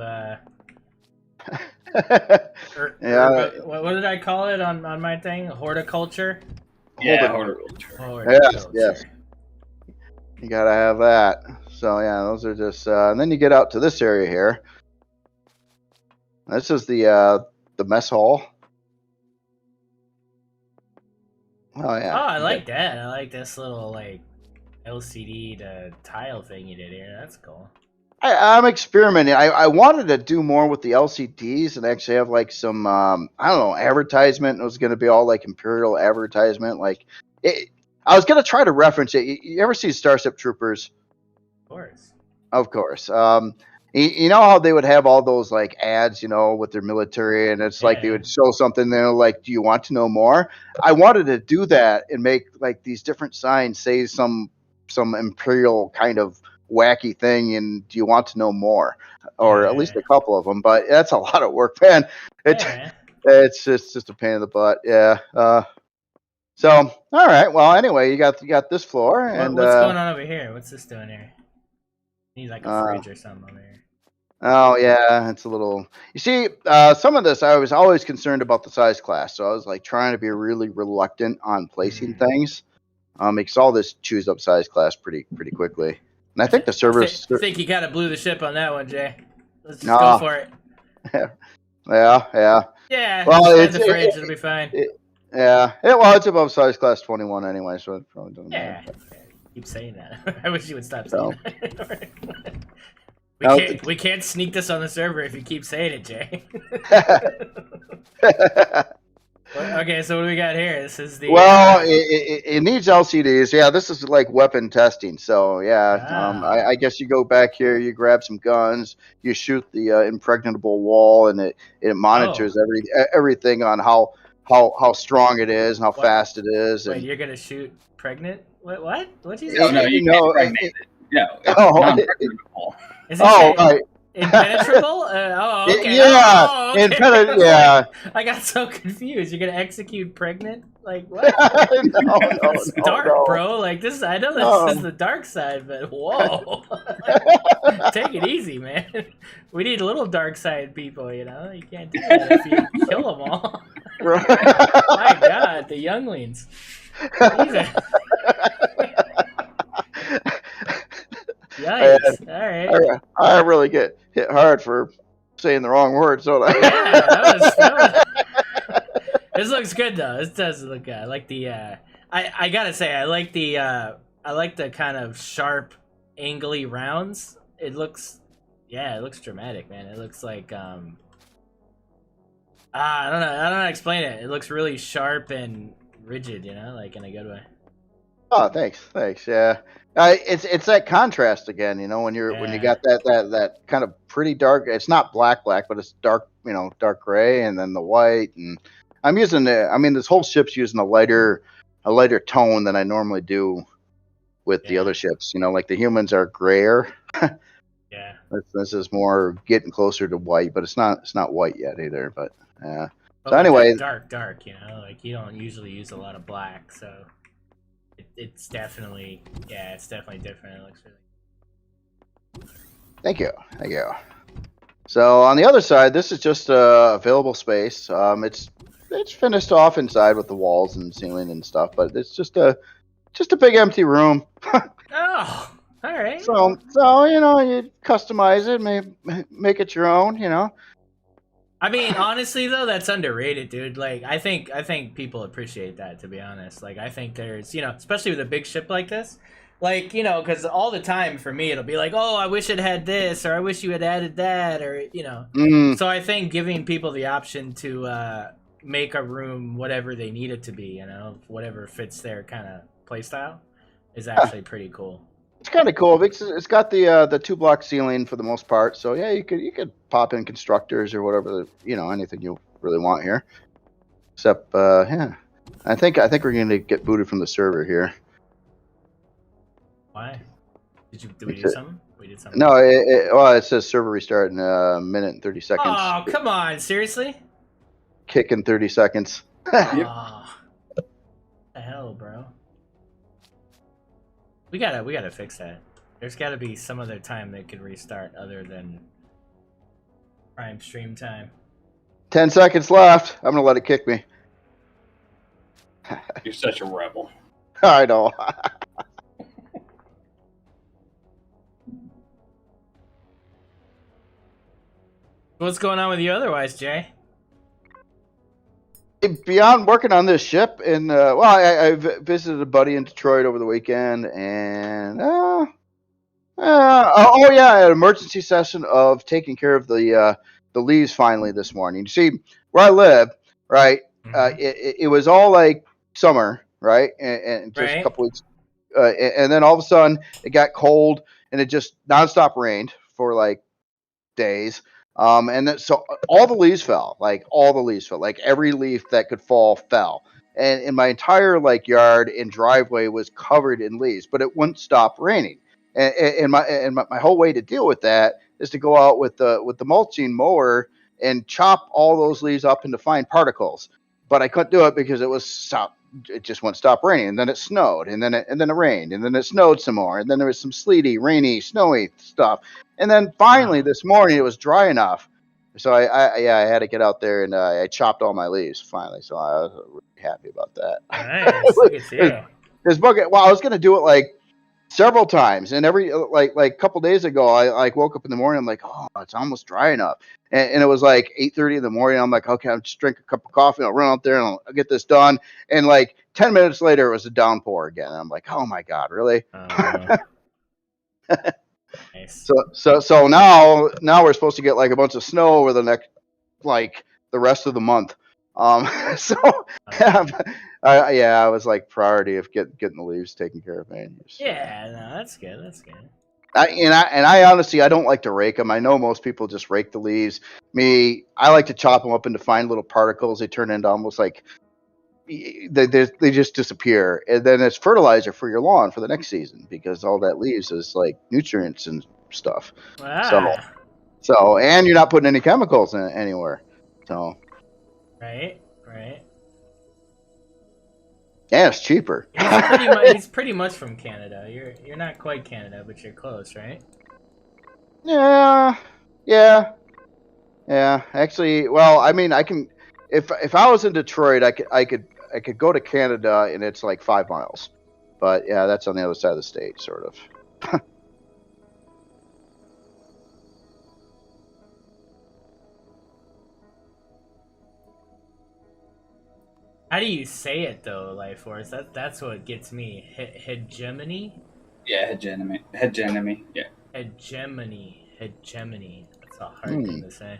what did I call it on my thing? Horticulture? Yeah, horticulture. Yes. You gotta have that. So yeah, those are just and then you get out to this area here. This is the mess hall. Oh yeah. Oh, I like that. I like this little like LCD to tile thing you did here. That's cool. I'm experimenting. I wanted to do more with the LCDs and actually have like some I don't know, advertisement. It was going to be all like Imperial advertisement. Like I was going to try to reference it. You ever see Starship Troopers? Of course. You know how they would have all those like ads, you know, with their military, and it's like they would show something there like, do you want to know more? I wanted to do that and make like these different signs say some Imperial kind of wacky thing, and do you want to know more? Or at least a couple of them, but that's a lot of work, man. It's just a pain in the butt. Yeah. So all right. Well, anyway, you got this floor, and what's going on over here? What's this doing here? Need like a fridge or something over here. Oh yeah, it's a little. You see, some of this I was always concerned about the size class, so I was like trying to be really reluctant on placing things. Because all this chews up size class pretty quickly, and I think the servers. I think you kind of blew the ship on that one, Jay. Let's just go for it. Yeah. Yeah. Well, it's the fridge. It'll be fine. Well, it's above size class 21 anyway, so it probably doesn't matter. Keep saying that. I wish you would stop saying that. We can't sneak this on the server if you keep saying it, Jay. Okay, so what do we got here? This is the it needs LCDs. Yeah, this is like weapon testing. So yeah, I guess you go back here, you grab some guns, you shoot the impregnable wall, and it monitors everything on how strong it is and how fast it is. Wait, you're gonna shoot pregnant? What? What'd you say? No, you can't pregnate it. No, right. Impenetrable? Okay. Yeah, Okay. yeah. I got so confused. You're gonna execute pregnant? Like what? It's dark, No. bro. Like this. I know this is No. the dark side, but whoa. Take it easy, man. We need little dark side people. You know, you can't do that if you kill them all. My God, the younglings. Jesus. Yikes! All right. I really get hit hard for saying the wrong words, don't I? Yeah, that was. This looks good though. This does look good. I like the. I gotta say, I like the. I like the kind of sharp, angly rounds. It looks. Yeah, it looks dramatic, man. It looks like. I don't know. I don't know how to explain it. It looks really sharp and rigid. You know, like in a good way. Oh, thanks. Yeah, it's that contrast again. You know, when you got that kind of pretty dark. It's not black, but it's dark. You know, dark gray, and then the white. And I'm using this whole ship's using a lighter tone than I normally do with the other ships. You know, like the humans are grayer. Yeah. This is more getting closer to white, but it's not white yet either. But But so anyway, dark. You know, like you don't usually use a lot of black, so. It's definitely different. It looks really. Thank you. So on the other side, this is just available space. It's finished off inside with the walls and ceiling and stuff, but it's just a big empty room. Oh, all right. So you know, you customize it, make it your own. You know. I mean, honestly though, that's underrated, dude. Like, I think people appreciate that. To be honest, like, I think there's, you know, especially with a big ship like this, like, you know, because all the time for me it'll be like, oh, I wish it had this, or I wish you had added that, or you know. So I think giving people the option to make a room whatever they need it to be, you know, whatever fits their kind of playstyle, is actually pretty cool. It's kind of cool. It's got the 2-block ceiling for the most part. So yeah, you could pop in constructors or whatever, you know, anything you really want here. Except yeah, I think we're going to get booted from the server here. Why? Did we do something? We did something. No, it says server restart in a minute and 30 seconds. Oh, come on, seriously? Kick in 30 seconds. Oh, what the hell, bro? We gotta fix that. There's gotta be some other time that could restart other than prime stream time. 10 seconds left. I'm gonna let it kick me. You're such a rebel. I know. What's going on with you otherwise, Jay? Beyond working on this ship, and I visited a buddy in Detroit over the weekend, and I had an emergency session of taking care of the leaves finally this morning. You see, where I live, right? It was all like summer, right, and just a couple weeks, and then all of a sudden it got cold, and it just nonstop rained for like days. And then, so all the leaves fell, like every leaf that could fall fell. And in my entire like yard and driveway was covered in leaves, but it wouldn't stop raining. And my whole way to deal with that is to go out with the mulching mower and chop all those leaves up into fine particles. But I couldn't do it because it just wouldn't stop raining. And then it snowed, and then it rained, and then it snowed some more, and then there was some sleety, rainy, snowy stuff. And then finally this morning it was dry enough, so I had to get out there and I chopped all my leaves finally. So I was really happy about that. Nice, look at you. This bucket. Well, I was gonna do it like several times, and every like a couple days ago, I like woke up in the morning. I'm like, oh, it's almost dry enough, and it was like 8:30 in the morning. I'm like, okay, I'll just drink a cup of coffee. I'll run out there and I'll get this done. And like 10 minutes later, it was a downpour again. And I'm like, oh my god, really? Nice. So now we're supposed to get like a bunch of snow over the next like the rest of the month. I was like priority of getting the leaves taken care of, man. Yeah, no, that's good. I honestly, I don't like to rake them. I know most people just rake the leaves. I like to chop them up into fine little particles. They turn into almost like they just disappear, and then it's fertilizer for your lawn for the next season because all that leaves is like nutrients and stuff. So, and you're not putting any chemicals in it anywhere. So, Right. yeah, it's cheaper. He's pretty much from Canada. You're not quite Canada, but you're close, right? Yeah. Actually, well, I mean, I can. If I was in Detroit, I could go to Canada, and it's like 5 miles. But yeah, that's on the other side of the state, sort of. How do you say it though, Life Force? That's what gets me. Hegemony. Yeah, hegemony. Yeah. Hegemony. That's a hard thing to say.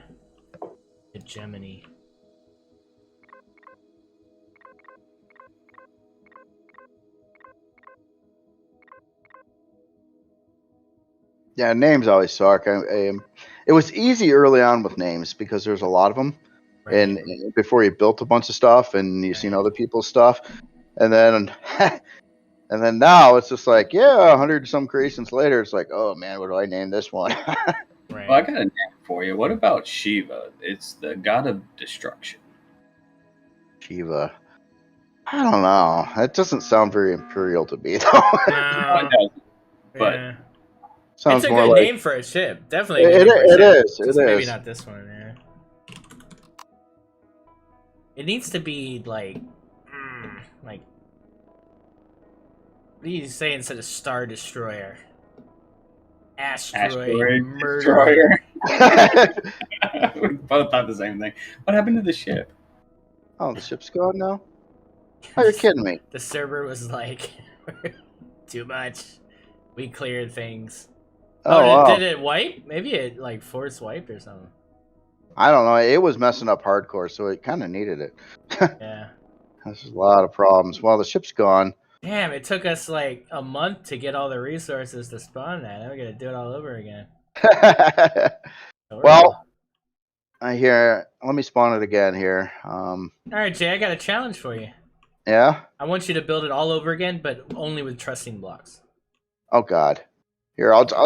Hegemony. Yeah, names always suck. It was easy early on with names because there's a lot of them, Right. and before you built a bunch of stuff and you've seen other people's stuff, and then and then now it's just like, yeah, 100 some creations later, it's like, oh man, what do I name this one? Right. Well, I got a name for you. What about Shiva? It's the god of destruction. Shiva. I don't know. That doesn't sound very imperial to me, though. No, it doesn't. But Yeah. Sounds It's a more good like name for a ship. Definitely. it is. Just It maybe is. not this one. Yeah. It needs to be like, what do you say instead of Star Destroyer? Asteroid Murderer. We both thought the same thing. What happened to the ship? Oh, the ship's gone now? Oh, you're kidding me. The server was like, too much. We cleared things. Oh, wow. Did it wipe? Maybe it like force wiped or something. I don't know. It was messing up hardcore, so it kind of needed it. Yeah. There's a lot of problems. Well, the ship's gone. Damn, it took us like a month to get all the resources to spawn that. Now we gotta do it all over again. Well, let me spawn it again here. Alright, Jay, I got a challenge for you. Yeah? I want you to build it all over again, but only with trusting blocks. Oh God. Here, I'll do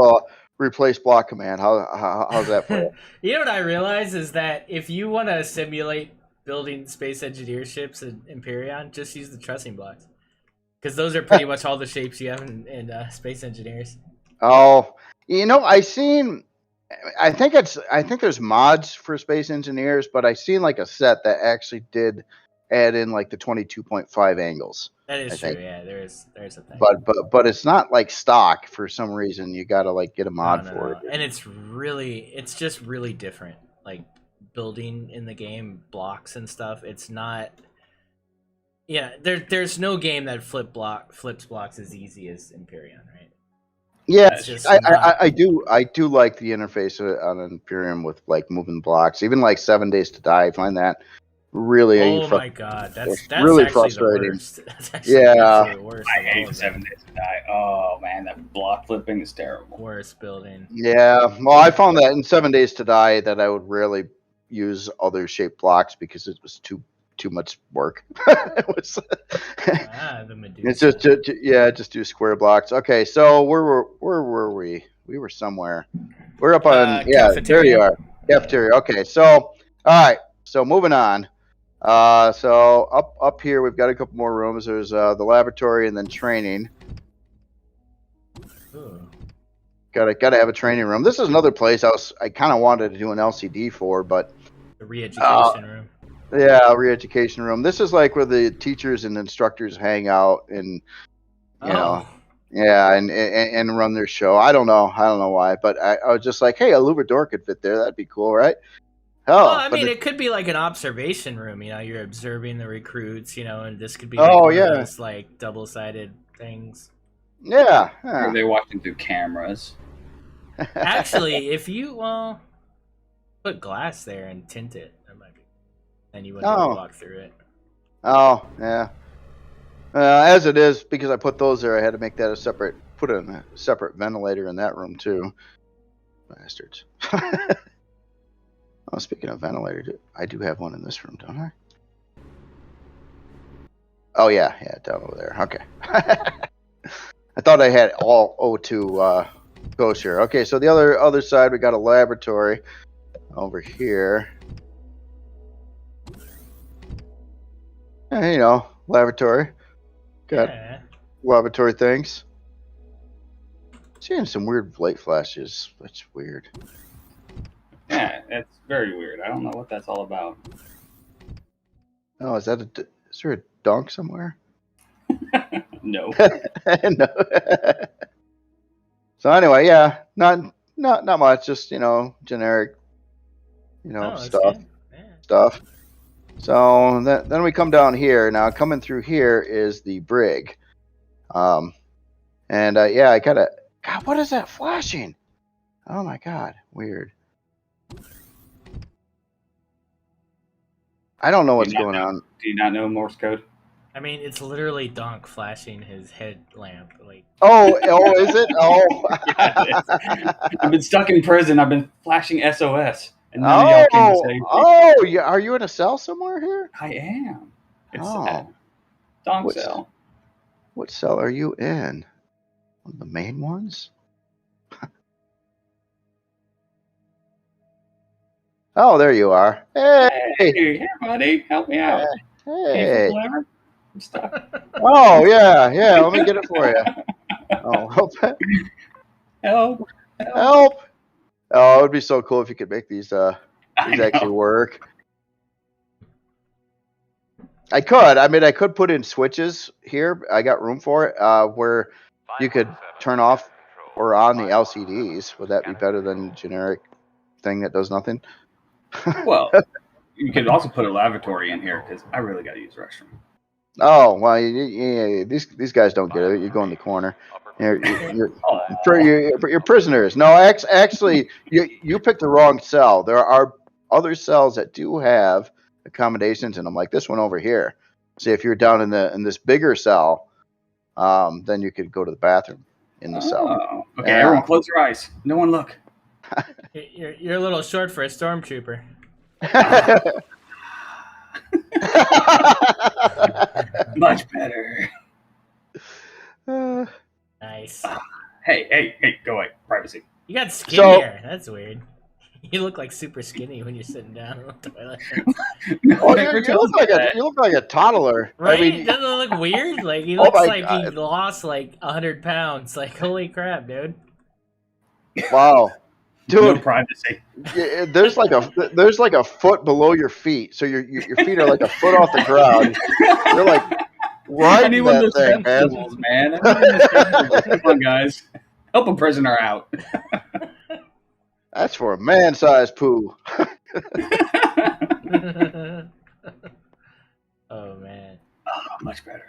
a replace block command. How's that for you? You know what I realize is that if you want to simulate building space engineer ships in Empyrion, just use the trussing blocks, because those are pretty much all the shapes you have in space engineers. Oh, I think there's mods for space engineers, but I seen like a set that actually did add in like the 22.5 angles. That is true. Yeah, there's a thing. But it's not like stock for some reason. You gotta like get a mod for it. And it's just really different. Like building in the game blocks and stuff. It's not. Yeah, there's no game that flips blocks as easy as Empyrion, right? Yeah, I do like the interface on Empyrion with like moving blocks. Even like 7 Days to Die, I find that really. Oh my God, that's really frustrating. The worst. I hate 7 Days to Die. Oh man, that block flipping is terrible. Worst building. Yeah, well, I found that in 7 Days to Die that I would rarely use other shaped blocks because it was too much work. It was. The Medusa. It's just do square blocks. Okay, so where were we? We were somewhere. We're up on cafeteria. There you are, cafeteria. Okay, so all right, so moving on. So up here we've got a couple more rooms. There's the laboratory and then training. Ooh. Gotta have a training room. This is another place I kind of wanted to do an LCD for, but The re-education room. Yeah, re-education room. This is like where the teachers and instructors hang out and you know, yeah, and run their show. I don't know why, but I was just like, hey, a Loadouts could fit there. That'd be cool, right? Well, I mean, it could be like an observation room. You know, you're observing the recruits. You know, and this could be like one of those like double-sided things. Yeah. Are they watching through cameras? Actually, if you put glass there and tint it, that might be. Then you wouldn't walk through it. Oh yeah. As it is, because I put those there, I had to make that a separate ventilator in that room too. Bastards. Oh, speaking of ventilator, I do have one in this room, don't I? Oh yeah, down over there. Okay. I thought I had all O2 kosher. Okay, so the other side, we got a laboratory over here. You know, laboratory. Got laboratory things. Seeing some weird light flashes. That's weird. Yeah, it's very weird. I don't know what that's all about. Oh, is there a donk somewhere? No. No. So anyway, yeah, not much. Just generic, stuff. So then we come down here. Now coming through here is the brig, and yeah, I gotta. God, what is that flashing? Oh my God, weird. I don't know what's going on. Do you not know Morse code? I mean, it's literally Donk flashing his headlamp. Like. Oh, is it? Oh. Yeah, it is. I've been stuck in prison. I've been flashing SOS, and none of y'all came to save me. Oh, yeah. Are you in a cell somewhere here? I am. It's Donk cell. What cell are you in? One of the main ones? Oh, there you are. Hey, buddy, help me out. Hey. I'm stuck. Oh, yeah. Let me get it for you. Oh, help. Oh, it would be so cool if you could make these actually work. I could. I mean, I could put in switches here. I got room for it, where you could turn off or on the LCDs. Would that be better than generic thing that does nothing? Well, you could also put a lavatory in here because I really got to use the restroom. Oh, well, these guys don't get it. You go in the corner. You're prisoners. No, actually, you picked the wrong cell. There are other cells that do have accommodations in them, like this one over here. See, if you're down in this bigger cell, then you could go to the bathroom in the cell. Okay, everyone, close your eyes. No one look. You're a little short for a stormtrooper. Much better. Nice. Hey, go away. Privacy. You got skin here. That's weird. You look like super skinny when you're sitting down on the toilet. Oh, you look like a toddler. Right? I mean, doesn't it look weird? Like he looks like he lost like 100 pounds. Like holy crap, dude. Wow. Dude, no privacy. There's like a foot below your feet, so your feet are like a foot off the ground. You're like right in that thing, man. Come on, guys, help a prisoner out. That's for a man-sized poo. Oh man. Oh, much better.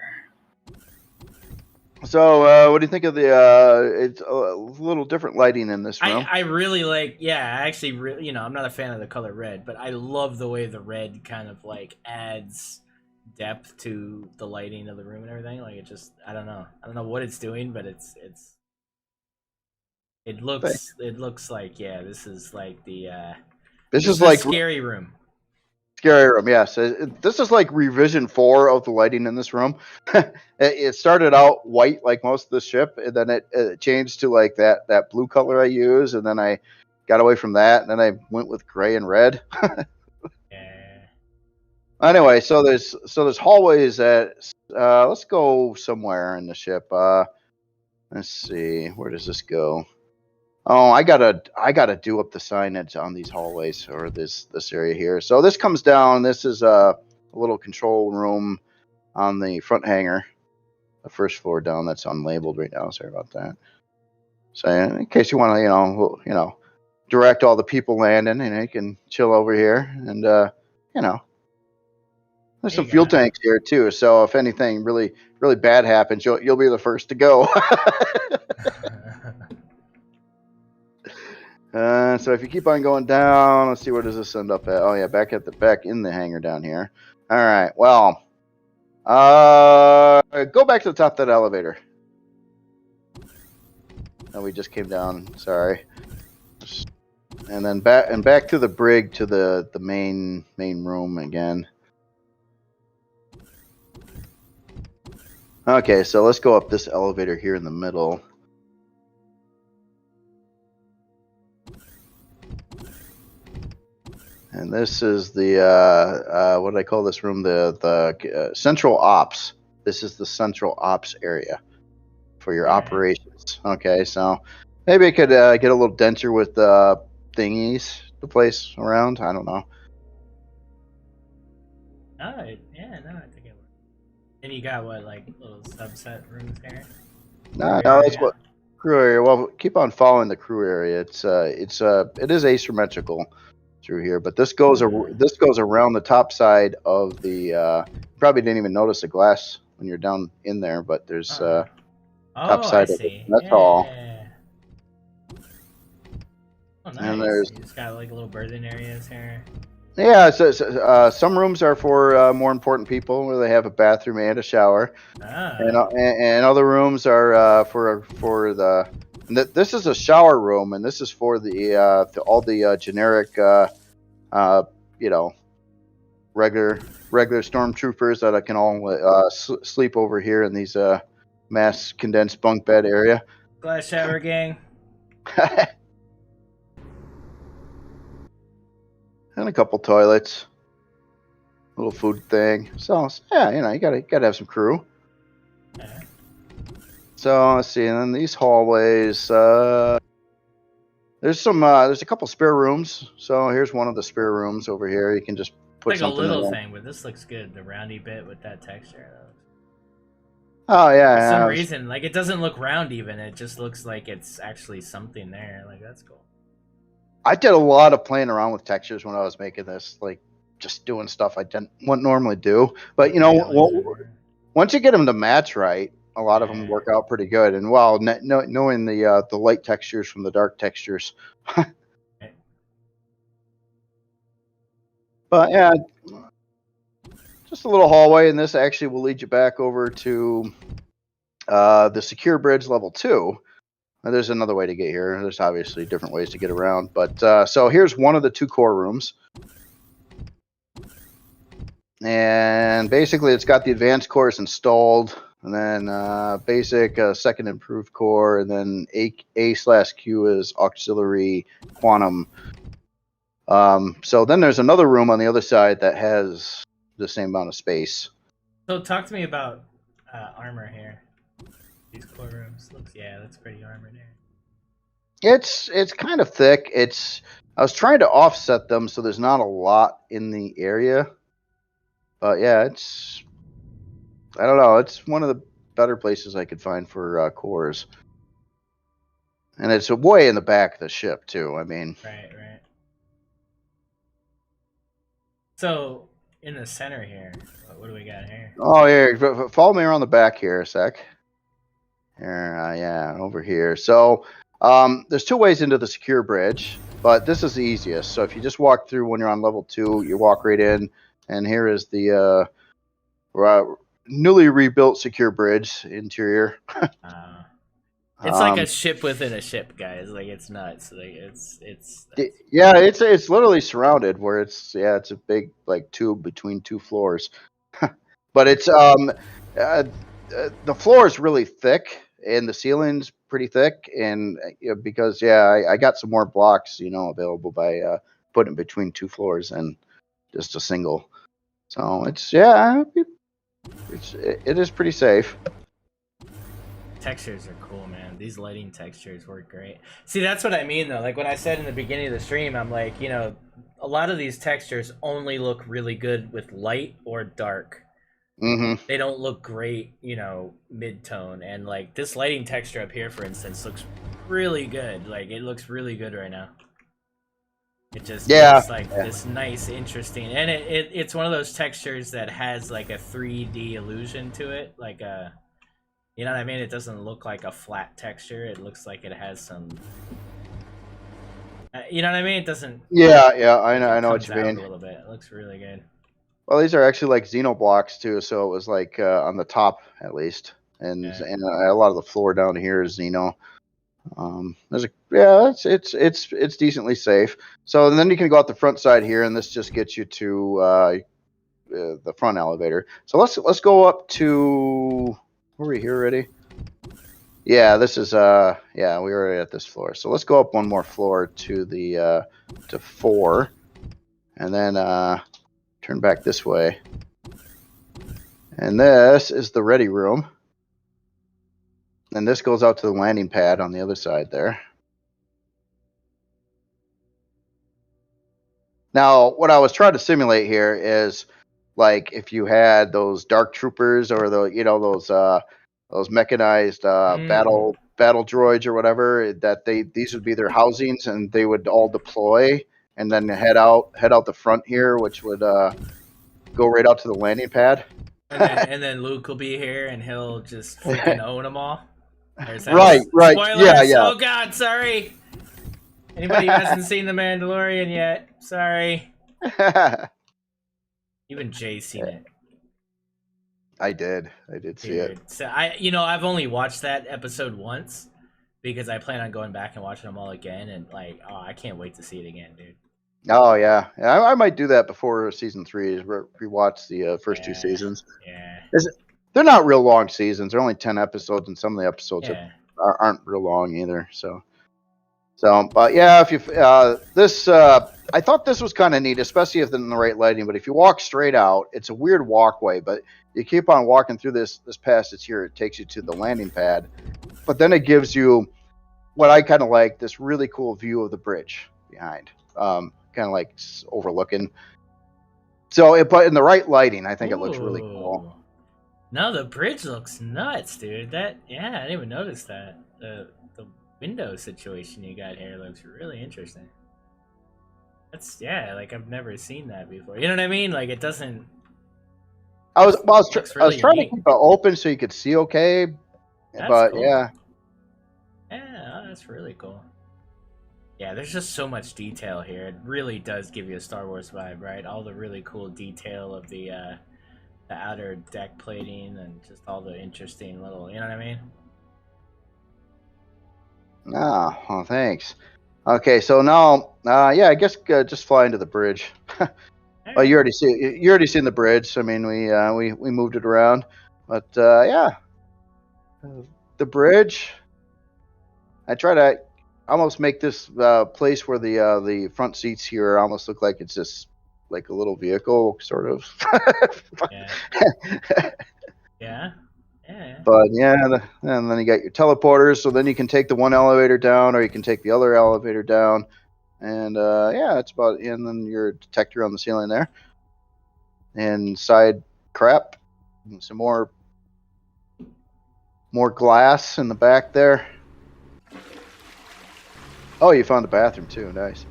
So, what do you think of the? It's a little different lighting in this room. I really like. Yeah, I actually, I'm not a fan of the color red, but I love the way the red kind of like adds depth to the lighting of the room and everything. Like it just, I don't know what it's doing, but it looks like this is like the this is like scary room. Scary room, yes. This is like revision 4 of the lighting in this room. It started out white like most of the ship, and then it changed to like that blue color I use, and then I got away from that, and then I went with gray and red. Yeah. Anyway, so there's hallways that let's go somewhere in the ship. Let's see, where does this go? Oh, I gotta do up the signage on these hallways or this area here. So this comes down. This is a little control room on the front hangar, the first floor down. That's unlabeled right now. Sorry about that. So in case you want to, direct all the people landing, and you can chill over here, and there's some fuel tanks here too. So if anything really really bad happens, you'll be the first to go. So if you keep on going down, let's see, where does this end up at? Oh yeah, back in the hangar down here. All right, well, go back to the top of that elevator. Oh, we just came down. Sorry. And then back to the brig, to the main room again. Okay, so let's go up this elevator here in the middle. And this is the what do I call this room? The central ops. This is the central ops area for your operations. Okay, so maybe I could get a little denser with thingies to place around. I don't know. Oh, yeah, no, I think it works. And you got what, like little subset rooms there? No, that's what crew area. Well, keep on following the crew area. It is asymmetrical through here, but this goes around the top side of the. Probably didn't even notice the glass when you're down in there, but there's top side of it. That's all. Oh, nice. And there's you just got like little berthing areas here. Yeah, so some rooms are for more important people where they have a bathroom and a shower, and other rooms are for the. This is a shower room, and this is for the all the generic, regular stormtroopers that can all sleep over here in these mass condensed bunk bed area. Glass shower gang. And a couple toilets, little food thing. So yeah, you gotta have some crew. So let's see, and then these hallways. There's a couple spare rooms. So here's one of the spare rooms over here. You can just put like something. Like a little thing, but this looks good. The roundy bit with that texture. Oh yeah. For some reason, like it doesn't look round even. It just looks like it's actually something there. Like that's cool. I did a lot of playing around with textures when I was making this, like just doing stuff I wouldn't normally do. But once you get them to match right, a lot of them work out pretty good. And knowing the light textures from the dark textures. But yeah, just a little hallway, and this actually will lead you back over to the secure bridge level 2. There's another way to get here. There's obviously different ways to get around. But so here's one of the 2 core rooms. And basically it's got the advanced cores installed. And then basic, second improved core. And then A/Q is auxiliary quantum. So then there's another room on the other side that has the same amount of space. So talk to me about armor here. These core rooms that's pretty armor there. It's kind of thick. I was trying to offset them so there's not a lot in the area, but yeah, I don't know. It's one of the better places I could find for cores, and it's way in the back of the ship too. I mean, right. So in the center here, what do we got here? Oh yeah, follow me around the back here a sec. Here, over here. So there's 2 ways into the secure bridge, but this is the easiest. So if you just walk through when you're on level 2, you walk right in, and here is the newly rebuilt secure bridge interior. It's like a ship within a ship, guys. Like it's nuts. Like it's it's literally surrounded where it's a big like tube between 2 floors. But it's the floor is really thick and the ceiling's pretty thick, and because I got some more blocks available by putting it between 2 floors and just a single. So it is pretty safe. Textures are cool, man. These lighting textures work great. See, that's what I mean though. Like when I said in the beginning of the stream, I'm like, a lot of these textures only look really good with light or dark. Mm-hmm. They don't look great, mid-tone. And like this lighting texture up here, for instance, looks really good. Like it looks really good right now. It just looks like this nice, interesting, and it's one of those textures that has like a 3D illusion to it, like a, you know what I mean? It doesn't look like a flat texture. It looks like it has some. You know what I mean? It doesn't. Yeah, I know what you mean. A little bit. It looks really good. Well, these are actually like Xeno blocks too, so it was like on the top at least, and a lot of the floor down here is Xeno. It's decently safe. So then you can go out the front side here, and this just gets you to the front elevator. So let's go up to. Were we here already? Yeah, this is we were already at this floor. So let's go up one more floor to the to 4. and then turn back this way. And this is the ready room. And this goes out to the landing pad on the other side there. Now, what I was trying to simulate here is, like, if you had those dark troopers or those mechanized battle droids or whatever, that these would be their housings, and they would all deploy and then head out the front here, which would go right out to the landing pad. And then Luke will be here, and he'll just freaking own them all. Right. Spoilers. Yeah. Oh God, sorry. Anybody who hasn't seen The Mandalorian yet, sorry. Even Jay's seen it. I did see it. So I've only watched that episode once because I plan on going back and watching them all again, and I can't wait to see it again, dude. Oh yeah, I might do that before season 3. Rewatch the first 2 seasons. Yeah. They're not real long seasons. They're only 10 episodes, and some of the episodes aren't real long either. So, but yeah, if you I thought this was kind of neat, especially if in the right lighting. But if you walk straight out, it's a weird walkway, but you keep on walking through this passage here. It takes you to the landing pad, but then it gives you what I kind of like, this really cool view of the bridge behind, kind of like overlooking. So, but in the right lighting, I think it looks really cool. No, the bridge looks nuts, dude. I didn't even notice that. The window situation you got here looks really interesting. I've never seen that before. You know what I mean? Like, it doesn't. I was trying to keep it open so you could see okay, but cool. Yeah, that's really cool. Yeah, there's just so much detail here. It really does give you a Star Wars vibe, right? All the really cool detail of the outer deck plating and just all the interesting little, you know what I mean? Ah, well, thanks. Okay, so now, I guess just fly into the bridge. Well, you already seen the bridge. I mean, we moved it around, but the bridge. I try to almost make this place where the front seats here almost look like it's just like a little vehicle, sort of. Yeah. But and then you got your teleporters, so then you can take the one elevator down, or you can take the other elevator down, and it's about. And then your detector on the ceiling there, and side crap, and some more glass in the back there. Oh, you found the bathroom too. Nice.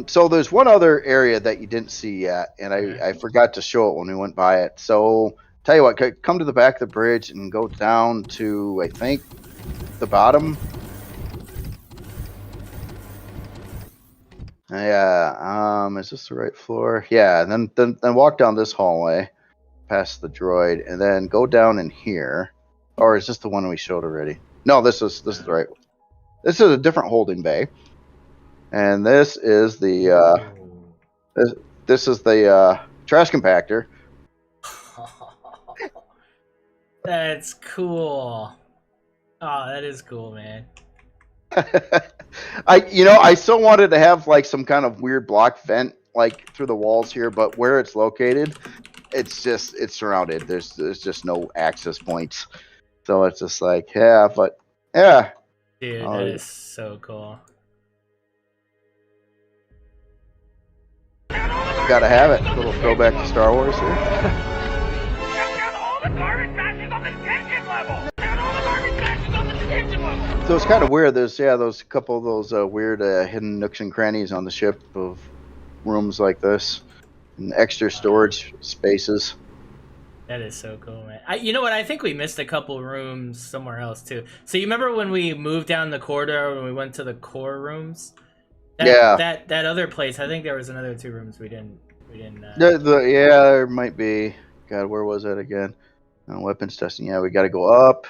So there's one other area that you didn't see yet, and I forgot to show it when we went by it. So tell you what, come to the back of the bridge and go down to, I think, the bottom. Yeah. Is this the right floor? Yeah. And then walk down this hallway, past the droid, and then go down in here. Or is this the one we showed already? No, this is the right one. This is a different holding bay. And this is the this is the trash compactor. That's cool. Oh, that is cool, man. I still wanted to have like some kind of weird block vent like through the walls here, but where it's located, it's surrounded. There's just no access points. So it's just like, but yeah. Dude, that is so cool. Gotta have it. A little throwback to Star Wars here. So it's kind of weird. There's those couple of those weird hidden nooks and crannies on the ship of rooms like this, and extra storage spaces. That is so cool, man. You know what? I think we missed a couple rooms somewhere else too. So you remember when we moved down the corridor when we went to the core rooms? That other place. I think there was another 2 rooms we didn't. There might be. God, where was that again? Weapons testing. Yeah, we got to go up.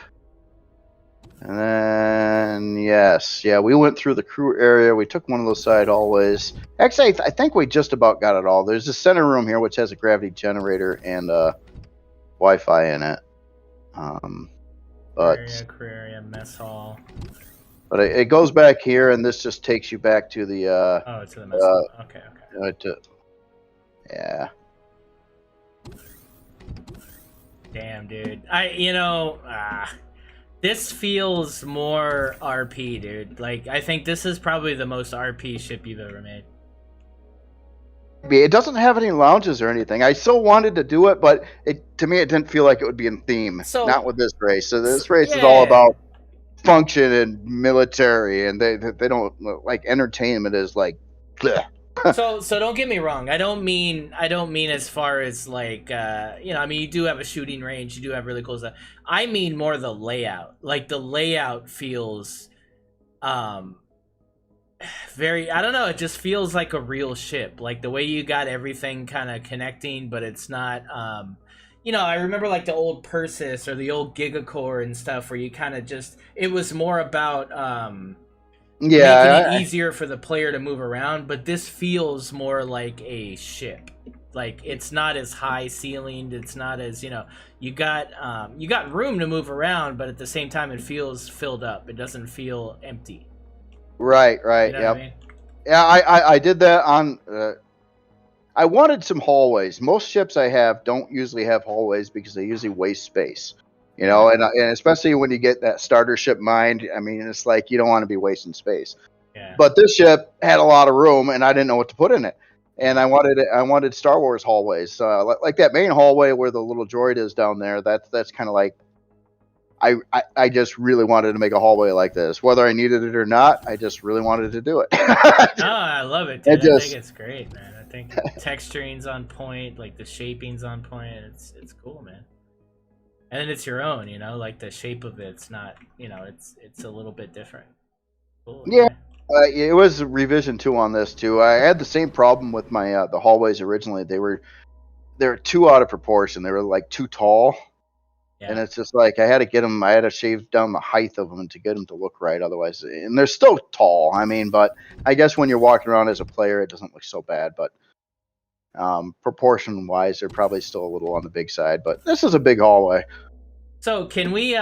And then we went through the crew area. We took one of those side hallways. Actually, I think we just about got it all. There's a center room here which has a gravity generator and Wi-Fi in it. But career area, mess hall. But it goes back here, and this just takes you back to the. Oh, to the missile. Okay. Yeah. Damn, dude. This feels more RP, dude. Like, I think this is probably the most RP ship you've ever made. It doesn't have any lounges or anything. I still wanted to do it, but to me, it didn't feel like it would be in theme. So, not with this race. So this race is all about function and military, and they don't like entertainment is like. Bleh. So don't get me wrong. I don't mean as far as like you do have a shooting range, you do have really cool stuff. I mean more the layout. Like the layout feels very, I don't know, it just feels like a real ship. Like the way you got everything kind of connecting, but it's not I remember like the old Persis or the old Gigacore and stuff where you kind of just, it was more about making it easier for the player to move around, but this feels more like a ship. Like it's not as high ceilinged, it's not as, you got room to move around, but at the same time it feels filled up. It doesn't feel empty. Right. You know what I mean? Yeah, I did that on I wanted some hallways. Most ships I have don't usually have hallways because they usually waste space. And especially when you get that starter ship mind, I mean, it's like you don't want to be wasting space. Yeah. But this ship had a lot of room, and I didn't know what to put in it. And I wanted Star Wars hallways, like that main hallway where the little droid is down there. That's kind of like I just really wanted to make a hallway like this, whether I needed it or not. I just really wanted to do it. I love it, dude. I think it's great, man. I think the texturing's on point, like the shaping's on point. It's cool, man. And then it's your own, like the shape of it's not, it's a little bit different. Cool, yeah. It was revision 2 on this too. I had the same problem with my the hallways originally. They were too out of proportion. They were like too tall, and it's just like I had to get them. I had to shave down the height of them to get them to look right. Otherwise, and they're still tall. I mean, but I guess when you're walking around as a player, it doesn't look so bad. But proportion wise, they're probably still a little on the big side. But this is a big hallway. So can we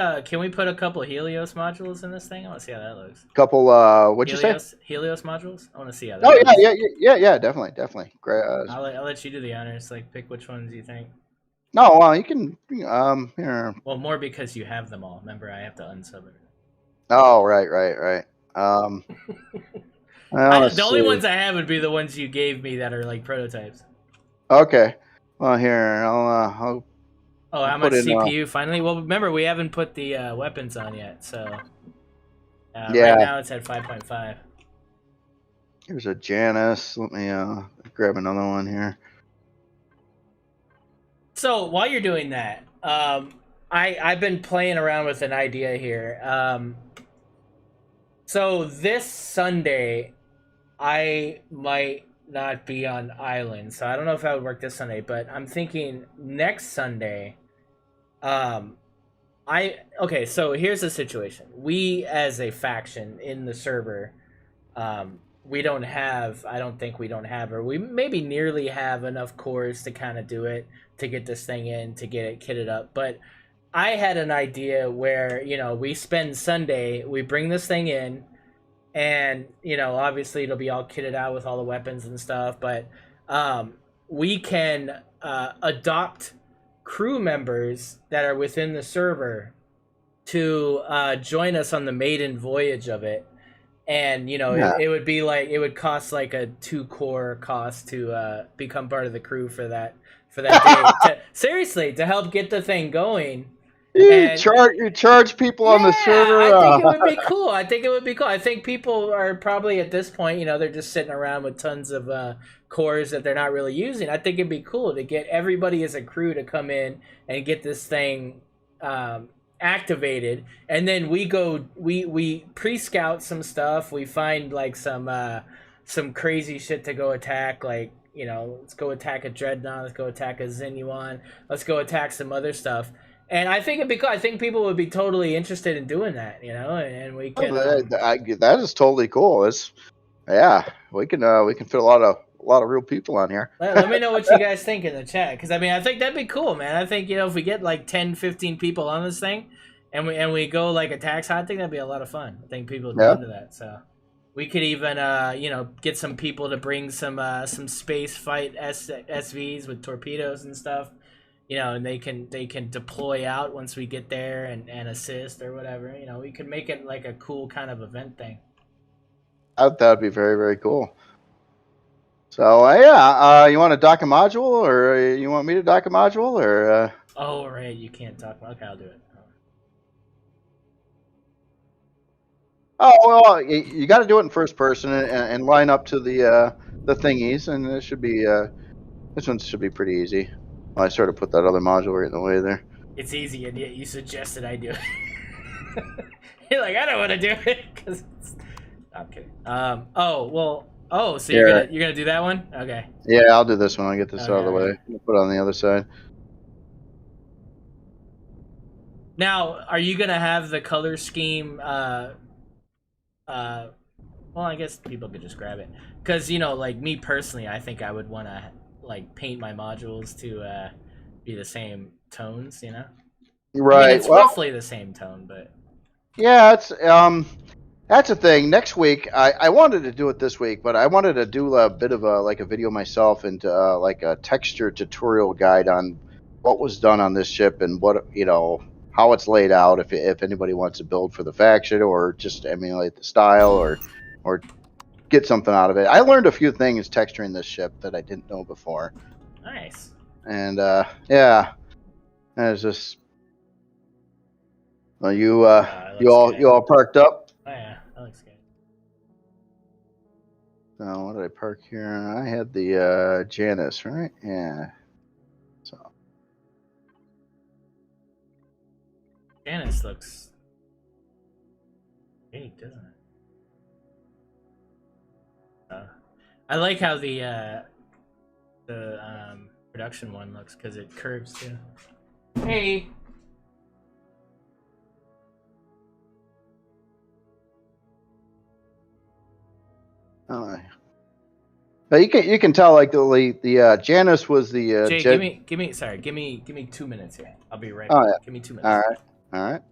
put a couple of Helios modules in this thing? I want to see how that looks. Couple what'd you say? Helios modules. I want to see how that looks. Yeah, definitely. Great. I'll let you do the honors. Like, pick which ones you think. No, you can. Here. Well, more because you have them all. Remember, I have to unsub it. Oh, right. The only ones I have would be the ones you gave me that are like prototypes. Okay. Well, here I'll. Oh, how much CPU? Finally, well, remember we haven't put the weapons on yet, so right now it's at 5.5. Here's a Janus. Let me grab another one here. So while you're doing that, I've been playing around with an idea here. So this Sunday, I might not be on island, so I don't know if that would work this Sunday, but I'm thinking next Sunday. Okay, so here's the situation. We as a faction in the server, I don't think we have, or we maybe nearly have enough cores to kind of do it, to get this thing in, to get it kitted up. But I had an idea where, we spend Sunday, we bring this thing in, and, obviously it'll be all kitted out with all the weapons and stuff, but we can adopt crew members that are within the server to join us on the maiden voyage of it. And, it would be like, it would cost like a 2-core cost to become part of the crew for that day. Seriously, to help get the thing going. You charge people on the server. I think it would be cool. I think people are probably at this point, they're just sitting around with tons of cores that they're not really using. I think it'd be cool to get everybody as a crew to come in and get this thing activated, and then we pre-scout some stuff. We find like some crazy shit to go attack, like, let's go attack a Dreadnought, let's go attack a Xenuon, let's go attack some other stuff. And I think it'd be cool. I think people would be totally interested in doing that, and we can. That is totally cool. We can fit a lot of real people on here. Let me know what you guys think in the chat, because I think that'd be cool, man. I think if we get like 10, 15 people on this thing, and we go like attacks hunt. I think that'd be a lot of fun. I think people would be Yeah. into that. So we could even get some people to bring some space fight SVs with torpedoes and stuff. And they can deploy out once we get there and assist or whatever. We could make it like a cool kind of event thing. That'd be very, very cool. So you want to dock a module, or you want me to dock a module, or? Oh right, you can't talk. Okay, I'll do it. Oh well, you got to do it in first person and line up to the thingies, and it should be this one should be pretty easy. Well, I sort of put that other module right in the way there. It's easy, and yet you suggested I do it. You're like, I don't want to do it because I'm kidding. So you're gonna do that one? Okay. Yeah, I'll do this one. I'll get this out of the way. I'll put it on the other side. Now, are you gonna have the color scheme? Well, I guess people could just grab it because like me personally, I think I would want to like paint my modules to be the same tones. Right. I mean, it's roughly the same tone, but yeah, it's that's the thing. Next week, I wanted to do it this week, but I wanted to do a bit of a video myself and like a texture tutorial guide on what was done on this ship and what how it's laid out. If anybody wants to build for the faction or just emulate the style or get something out of it. I learned a few things texturing this ship that I didn't know before. nice. And yeah, it's just you all parked up. Oh yeah, that looks good. So what did I park here? I had the Janus, right? Yeah. So Janice looks big, doesn't it? I like how the production one looks because it curves too. Hey. but you can tell like the Janus was the Jay, give me 2 minutes here. I'll be right back. Oh, yeah. Give me 2 minutes. All right.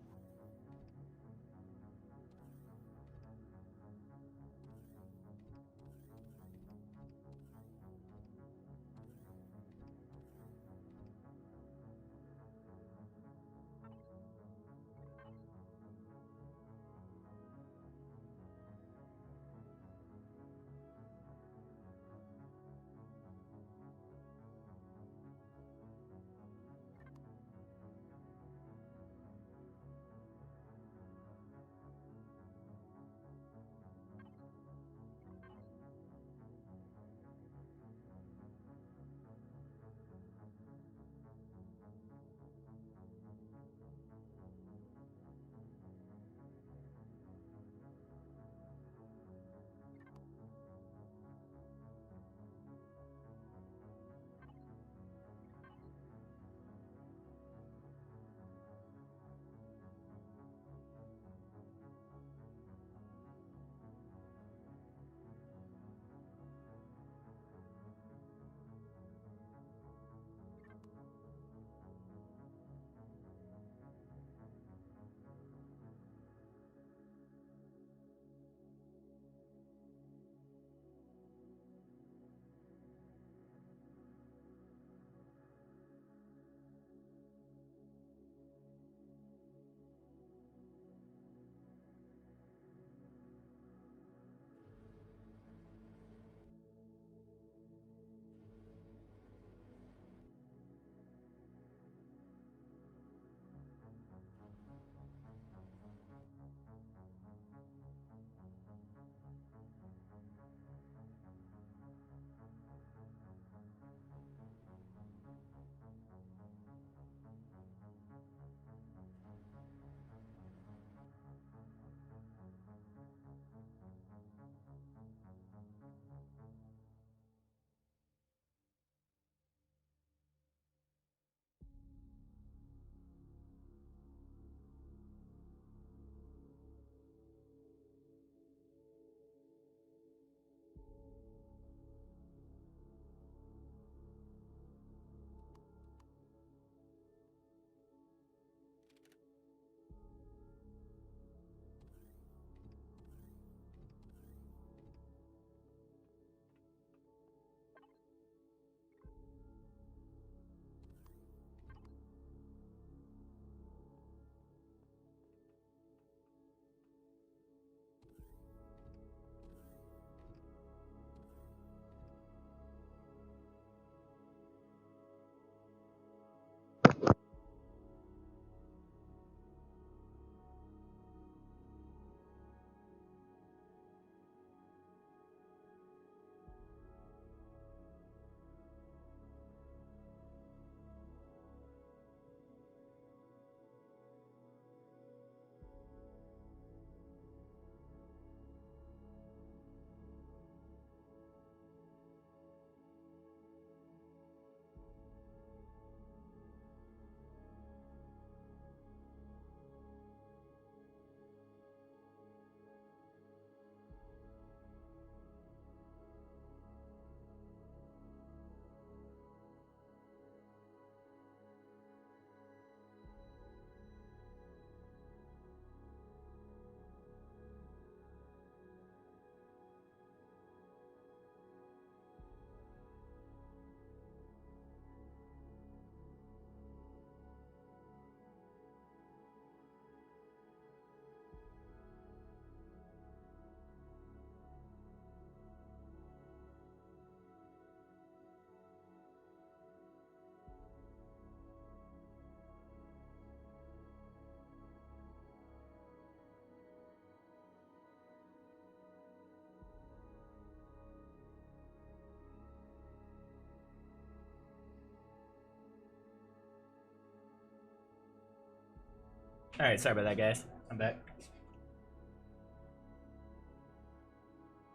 All right, sorry about that, guys. I'm back.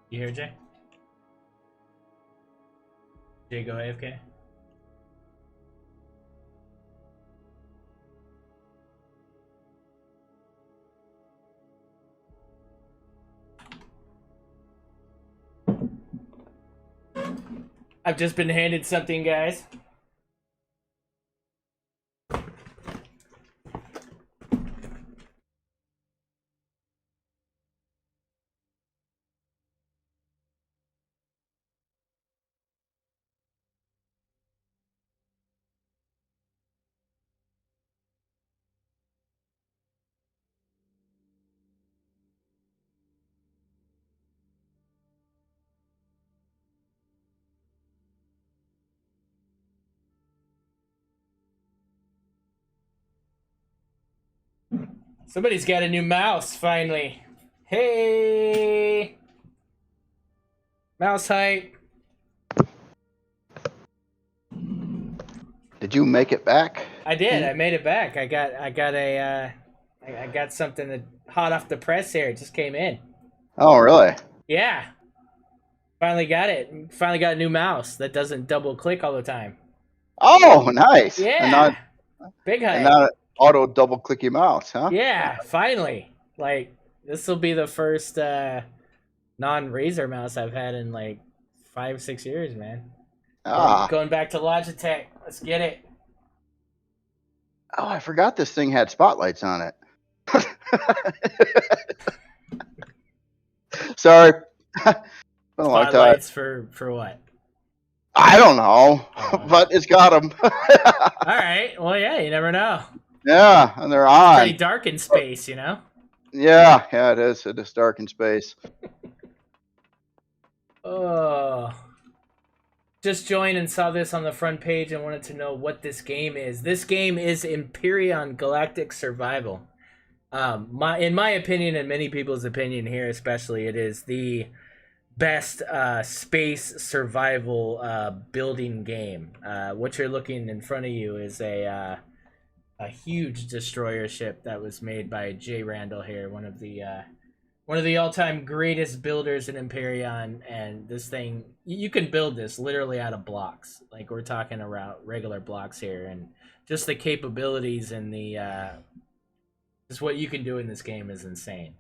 You hear Jay? Jay, go AFK. I've just been handed something, guys. Somebody's got a new mouse, finally. Hey! Mouse height. Did you make it back? I did. I made it back. I got something that hot off the press here. It just came in. Oh, really? Yeah. Finally got it. Finally got a new mouse that doesn't double click all the time. Oh, nice. Yeah. Big height. And not an auto double clicky mouse, huh? Yeah, finally. Like, this will be the first non-Razer mouse I've had in like 5-6 years, man. Ah. Going back to Logitech. Let's get it. Oh, I forgot this thing had spotlights on it. Sorry. Spotlights for what? I don't know, but it's got them. All right. Well, yeah, you never know. Yeah, and they're on. Pretty dark in space, you know? Yeah, it is. It is dark in space. Oh. Just joined and saw this on the front page and wanted to know what this game is. This game is Empyrion Galactic Survival. In my opinion, and many people's opinion here especially, it is the best space survival building game. What you're looking in front of you is a huge destroyer ship that was made by JRandall here, one of the all-time greatest builders in Empyrion. And this thing, you can build this literally out of blocks. Like, we're talking about regular blocks here, and just the capabilities and the just what you can do in this game is insane.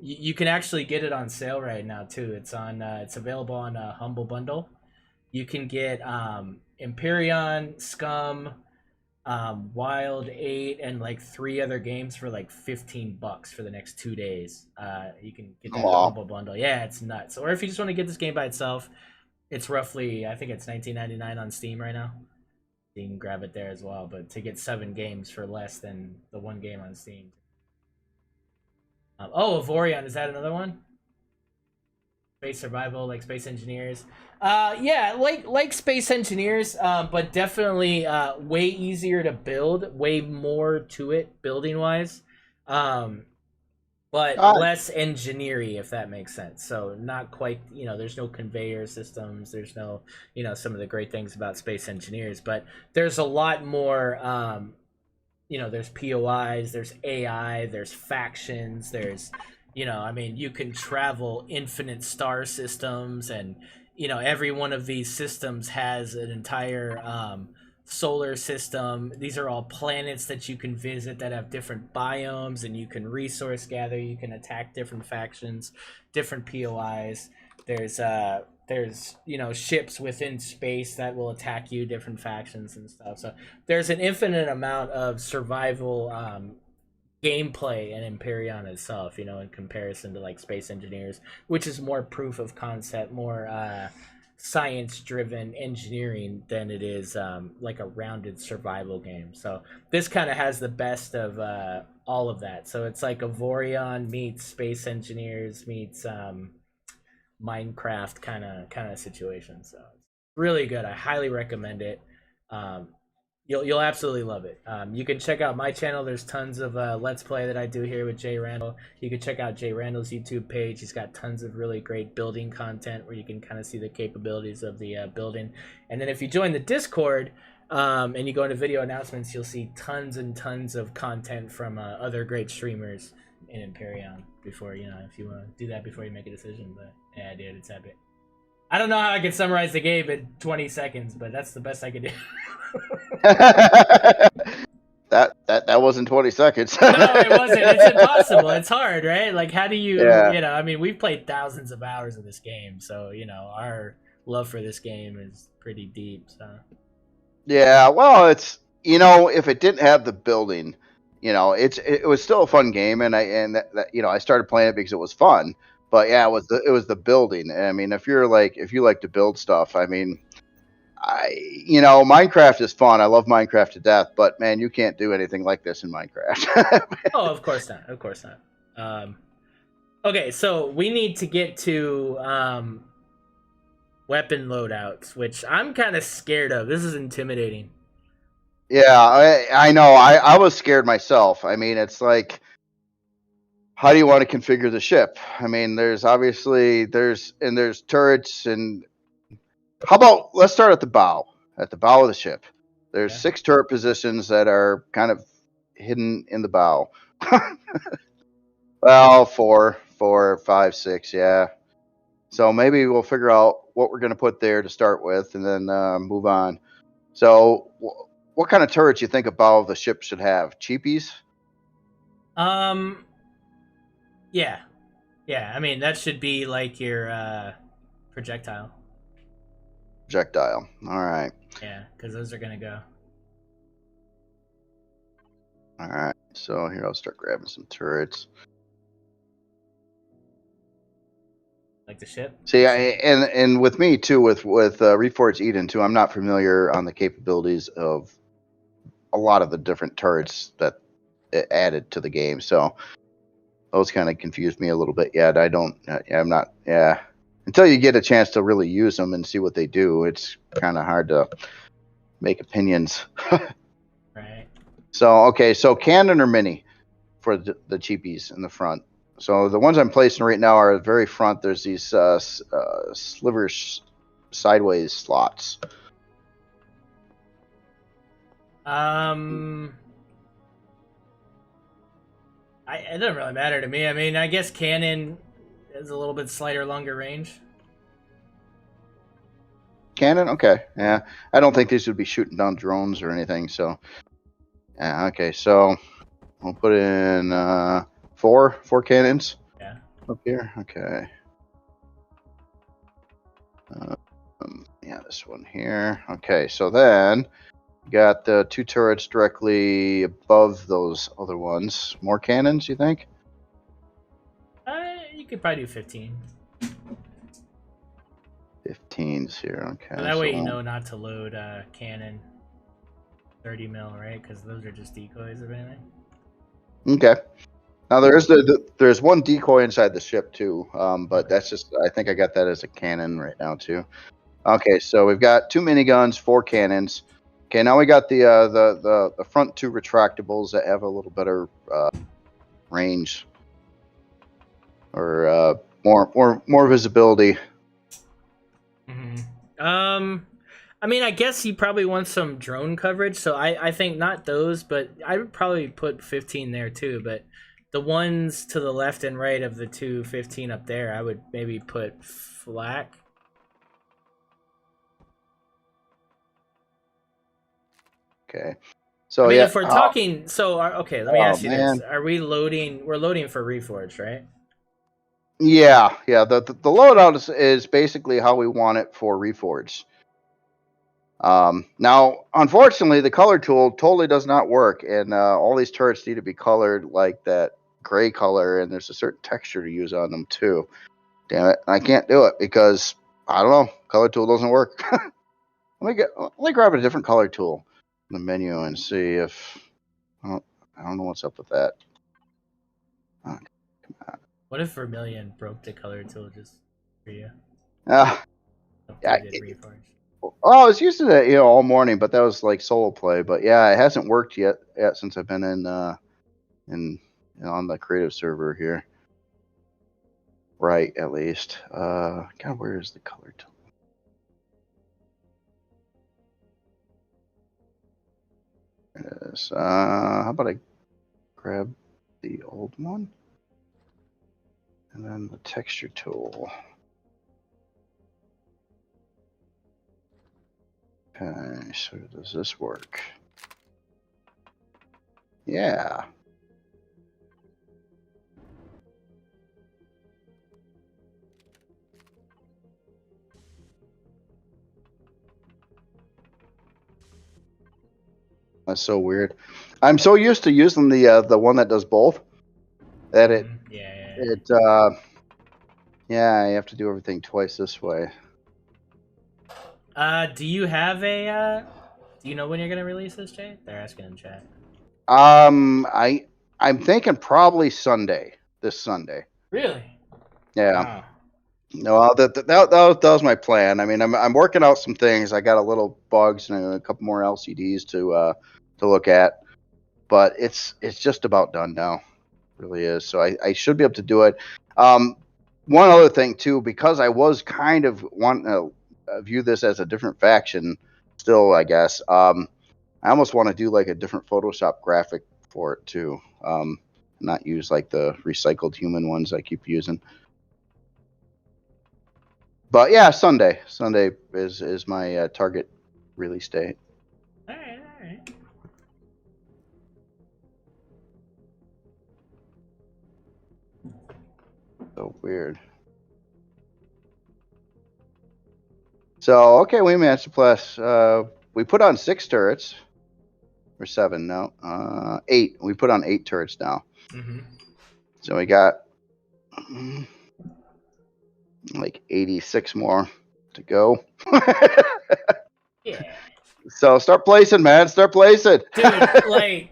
You can actually get it on sale right now too. It's available on Humble Bundle. You can get Empyrion, Scum, Wild 8, and like 3 other games for like $15 for the next 2 days. You can get that Humble Bundle. Yeah, it's nuts. Or if you just want to get this game by itself, it's roughly, I think it's $19.99 on Steam right now. You can grab it there as well. But to get 7 games for less than the 1 game on Steam. Avorion, is that another one? Space survival, like Space Engineers. Yeah, like Space Engineers, but definitely way easier to build, way more to it building wise, but less engineering, if that makes sense. So not quite, there's no conveyor systems, there's no, some of the great things about Space Engineers, but there's a lot more. There's POIs, there's AI, there's factions, there's, you can travel infinite star systems, and, every one of these systems has an entire solar system. These are all planets that you can visit that have different biomes, and you can resource gather, you can attack different factions, different POIs. There's ships within space that will attack you, different factions and stuff. So there's an infinite amount of survival gameplay in Empyrion itself, in comparison to like Space Engineers, which is more proof of concept, more science-driven engineering than it is like a rounded survival game. So this kind of has the best of all of that. So it's like Avorion meets Space Engineers meets Minecraft kind of situation. So it's really good. I highly recommend it. You'll absolutely love it. You can check out my channel. There's tons of Let's Play that I do here with JRandall. You can check out JRandall's YouTube page. He's got tons of really great building content where you can kind of see the capabilities of the building. And then if you join the Discord, and you go into video announcements, you'll see tons and tons of content from other great streamers in Empyrion. Before, you know, if you want to do that before you make a decision. But yeah, dude, it's epic. I don't know how I can summarize the game in 20 seconds, but that's the best I could do. that wasn't 20 seconds. No, it wasn't. It's impossible. It's hard, right? Like, how do you, Yeah. you know, I mean, we've played thousands of hours of this game, so, you know, our love for this game is pretty deep, so. Yeah, well, it's, you know, if it didn't have the building, you know, it was still a fun game, and that you know, I started playing it because it was fun. But yeah, it was the building. I mean, if you like to build stuff, I mean, you know, Minecraft is fun. I love Minecraft to death, but man, you can't do anything like this in Minecraft. Oh, of course not. Of course not. Okay, so we need to get to weapon loadouts, which I'm kind of scared of. This is intimidating. Yeah, I know. I was scared myself. I mean, it's like, how do you want to configure the ship? I mean, there's turrets, and how about, let's start at the bow of the ship. There's 6 turret positions that are kind of hidden in the bow. Well, 4, 5, 6, yeah. So maybe we'll figure out what we're going to put there to start with, and then move on. So what kind of turrets you think a bow of the ship should have? Cheapies? Yeah. I mean, that should be like your projectile. Projectile. All right. Yeah, because those are gonna go. All right. So here, I'll start grabbing some turrets. Like the ship. See, and with me too, with Reforged Eden too, I'm not familiar on the capabilities of a lot of the different turrets that it added to the game. So those kind of confused me a little bit yet. I'm not. Yeah. Until you get a chance to really use them and see what they do, it's kind of hard to make opinions. Right. So, okay, so cannon or mini for the cheapies in the front. So the ones I'm placing right now are at the very front. There's these slivers sideways slots. It doesn't really matter to me. I mean, I guess cannon is a little bit slighter, longer range. Cannon? Okay. Yeah. I don't think these would be shooting down drones or anything. So, yeah. Okay. So we'll put in 4 cannons. Yeah. Up here. Okay. Yeah, this one here. Okay. So then you got the 2 turrets directly above those other ones. More cannons, you think? You could probably do 15. 15s here. Okay. So that way you know not to load cannon 30 mil, right? Because those are just decoys of anything. Okay. Now there's one decoy inside the ship too, but that's just, I think I got that as a cannon right now too. Okay, so we've got 2 miniguns, 4 cannons. Okay, now we got the front 2 retractables that have a little better range, or more visibility. Mm-hmm. I mean, I guess you probably want some drone coverage, so I think not those, but I would probably put 15 there too. But the ones to the left and right of the 15 up there, I would maybe put flak. Okay. So I mean, yeah, if we're talking, so okay, let me ask you man. this: Are we loading? We're loading for Reforged, right? Yeah. The loadout is basically how we want it for Reforged. Now, unfortunately, the color tool totally does not work, and all these turrets need to be colored like that gray color, and there's a certain texture to use on them too. Damn it, I can't do it because I don't know, color tool doesn't work. Let me grab a different color tool in the menu and see if I don't know what's up with that. Oh, come on. What if Vermilion broke the color tool just for you? Yeah, Reforged. I was using it, all morning, but that was like solo play. But yeah, it hasn't worked yet since I've been in on the creative server here. Right, at least. God, where is the color tool? There it is. How about I grab the old one? And then the texture tool. Okay, so does this work? Yeah. That's so weird. I'm so used to using the one that does both that yeah, you have to do everything twice this way. Do you have a do you know when you're gonna release this, Jay? They're asking in chat. I'm thinking probably this Sunday. Really? Yeah. Wow. No, that was my plan. I mean, I'm working out some things. I got a little bugs and a couple more LCDs to look at, but it's just about done now. It really is. So I should be able to do it. One other thing too, because I was kind of wanting to view this as a different faction, still, I guess. I almost want to do like a different Photoshop graphic for it too. Not use like the recycled human ones I keep using. But yeah, Sunday is my target release date. All right. So weird. So okay, we managed to plus. We put on 6 turrets, or 7 now. 8. We put on 8 turrets now. Mm-hmm. So we got like 86 more to go. Yeah. So start placing, man. Start placing, dude. Like,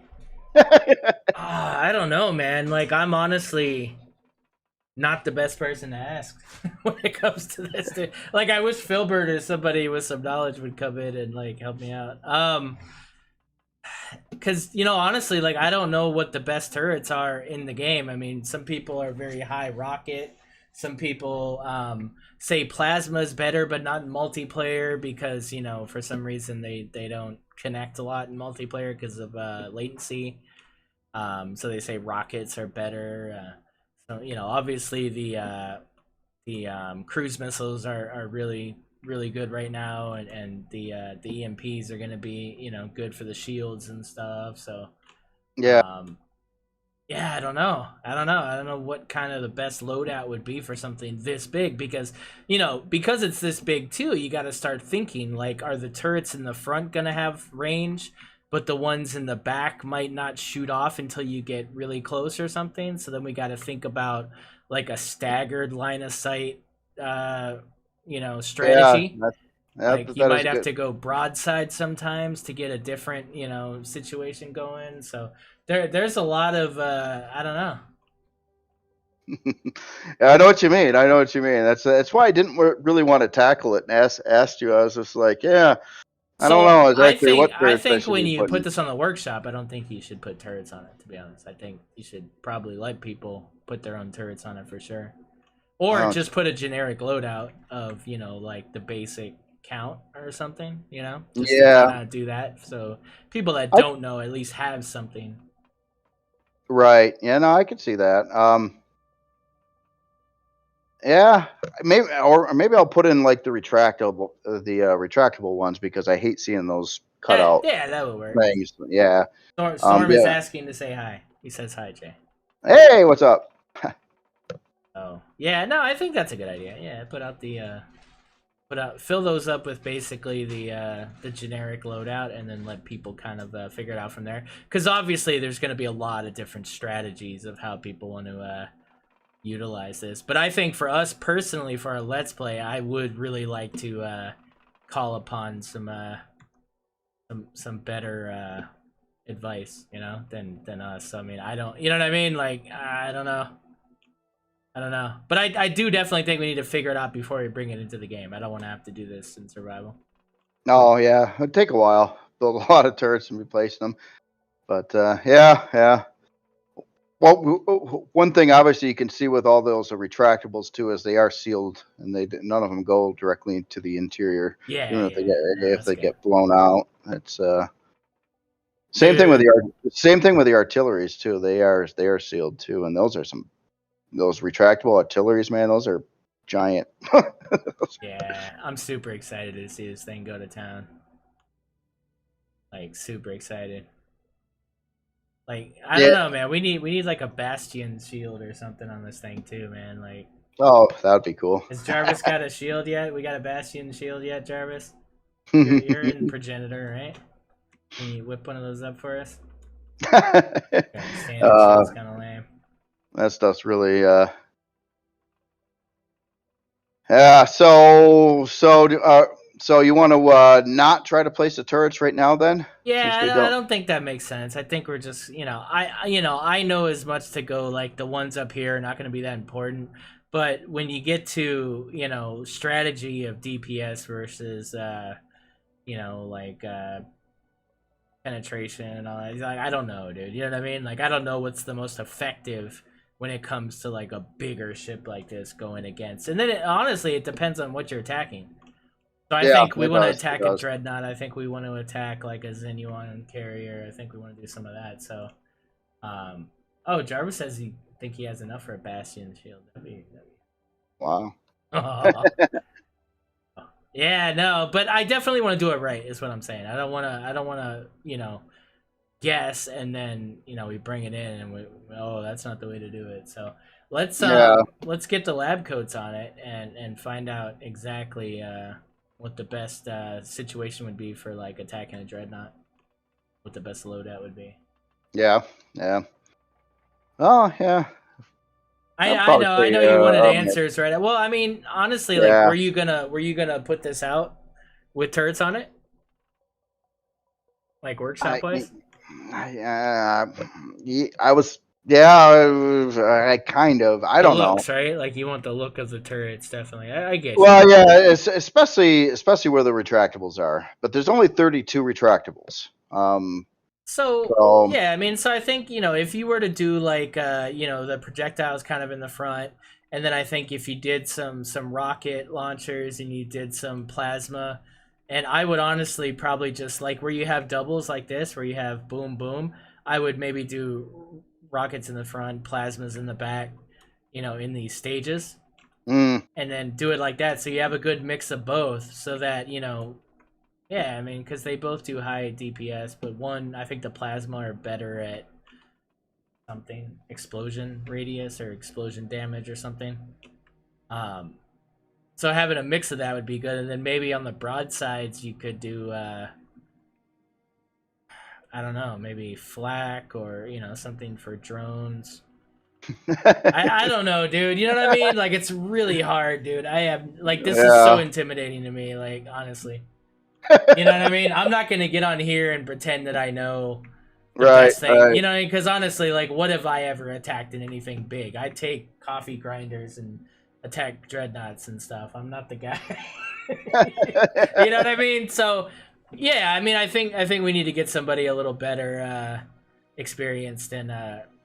I don't know, man. Like, I'm honestly not the best person to ask when it comes to this. Dude. Like, I wish Filbert or somebody with some knowledge would come in and like help me out. Because honestly, like, I don't know what the best turrets are in the game. I mean, some people are very high rocket. Some people say plasma is better, but not in multiplayer because for some reason they don't connect a lot in multiplayer because of latency. So they say rockets are better. So obviously the cruise missiles are really good right now, and the EMPs are going to be good for the shields and stuff. So yeah. Yeah, I don't know. I don't know what kind of the best loadout would be for something this big because it's this big too. You got to start thinking like, are the turrets in the front gonna have range, but the ones in the back might not shoot off until you get really close or something. So then we got to think about like a staggered line of sight, strategy. Yeah, like you might have to go broadside sometimes to get a different situation going. So there's a lot of I don't know. I know what you mean. That's why I didn't really want to tackle it and asked you. I was just like, yeah, I don't know exactly what turrets I think when you put this on the workshop, I don't think you should put turrets on it, to be honest. I think you should probably let people put their own turrets on it for sure. Or just put a generic loadout of, like the basic count or something, just to kind of do that. So people that don't know at least have something. Right. Yeah, no, I could see that. Yeah, maybe I'll put in like the retractable ones because I hate seeing those cut out. Yeah, that would work. Things. Yeah. Storm is asking to say hi. He says hi, Jay. Hey, what's up? Oh, yeah, no, I think that's a good idea. Yeah, fill those up with basically the generic loadout, and then let people kind of figure it out from there. Because obviously, there's going to be a lot of different strategies of how people want to utilize this. But I think for us personally, for our Let's Play, I would really like to call upon some better advice, than us. I mean, I don't, you know what I mean? Like, I don't know. But I do definitely think we need to figure it out before we bring it into the game. I don't want to have to do this in survival. Oh, yeah. It'd take a while. Build a lot of turrets and replace them. But, yeah. Well, one thing obviously you can see with all those retractables too is they are sealed, and none of them go directly into the interior. Yeah, even if they get blown out. It's Same thing with the artilleries too. They are sealed too, and those retractable artilleries, man. Those are giant. Yeah, I'm super excited to see this thing go to town. Like super excited. Like I don't know, man. We need like a bastion shield or something on this thing too, man. Like, oh, that would be cool. has Jarvis got a shield yet? We got a bastion shield yet, Jarvis? You're in progenitor, right? Can you whip one of those up for us? Standing shield's kind of lame. That stuff's really yeah. So you want to not try to place the turrets right now, then? Yeah, I don't think that makes sense. I think we're just, I know as much to go like the ones up here are not going to be that important. But when you get to, strategy of DPS versus, penetration and all that, like, I don't know, dude. You know what I mean? Like, I don't know what's the most effective when it comes to like a bigger ship like this going against. And then honestly, it depends on what you're attacking. So I think we want to attack a Dreadnought. I think we want to attack like a Xenuon carrier. I think we want to do some of that. So, Jarvis says he has enough for a Bastion shield. That'd be... Wow. Yeah, no, but I definitely want to do it right. Is what I'm saying. I don't want to, guess and then we bring it in and that's not the way to do it. So let's get the lab coats on it and find out exactly what the best situation would be for like attacking a Dreadnought. What the best loadout would be. Yeah. Oh yeah. I know you wanted answers, right? Well, I mean, honestly, like, were you gonna put this out with turrets on it, like workshop wise? I was. Yeah, I kind of. I don't know. Right? Like you want the look of the turrets, definitely. I get. Well, yeah, especially where the retractables are. But there's only 32 retractables. So yeah, I mean, so I think if you were to do like the projectiles kind of in the front, and then I think if you did some rocket launchers and you did some plasma, and I would honestly probably just like where you have doubles like this, where you have boom boom, I would maybe do rockets in the front, plasmas in the back, in these stages, and then do it like that, so you have a good mix of both, so that yeah, I mean, because they both do high DPS, but one, I think the plasma are better at something, explosion radius or explosion damage or something. So having a mix of that would be good, and then maybe on the broadsides you could do, I don't know, maybe flak or something for drones. I don't know, dude. You know what I mean? Like it's really hard, dude. I have like this is so intimidating to me, like honestly. You know what I mean? I'm not gonna get on here and pretend that I know the best thing. Right. Because honestly, like, what have I ever attacked in anything big? I take coffee grinders and attack dreadnoughts and stuff. I'm not the guy. You know what I mean? So, yeah, I mean, I think we need to get somebody a little better experienced in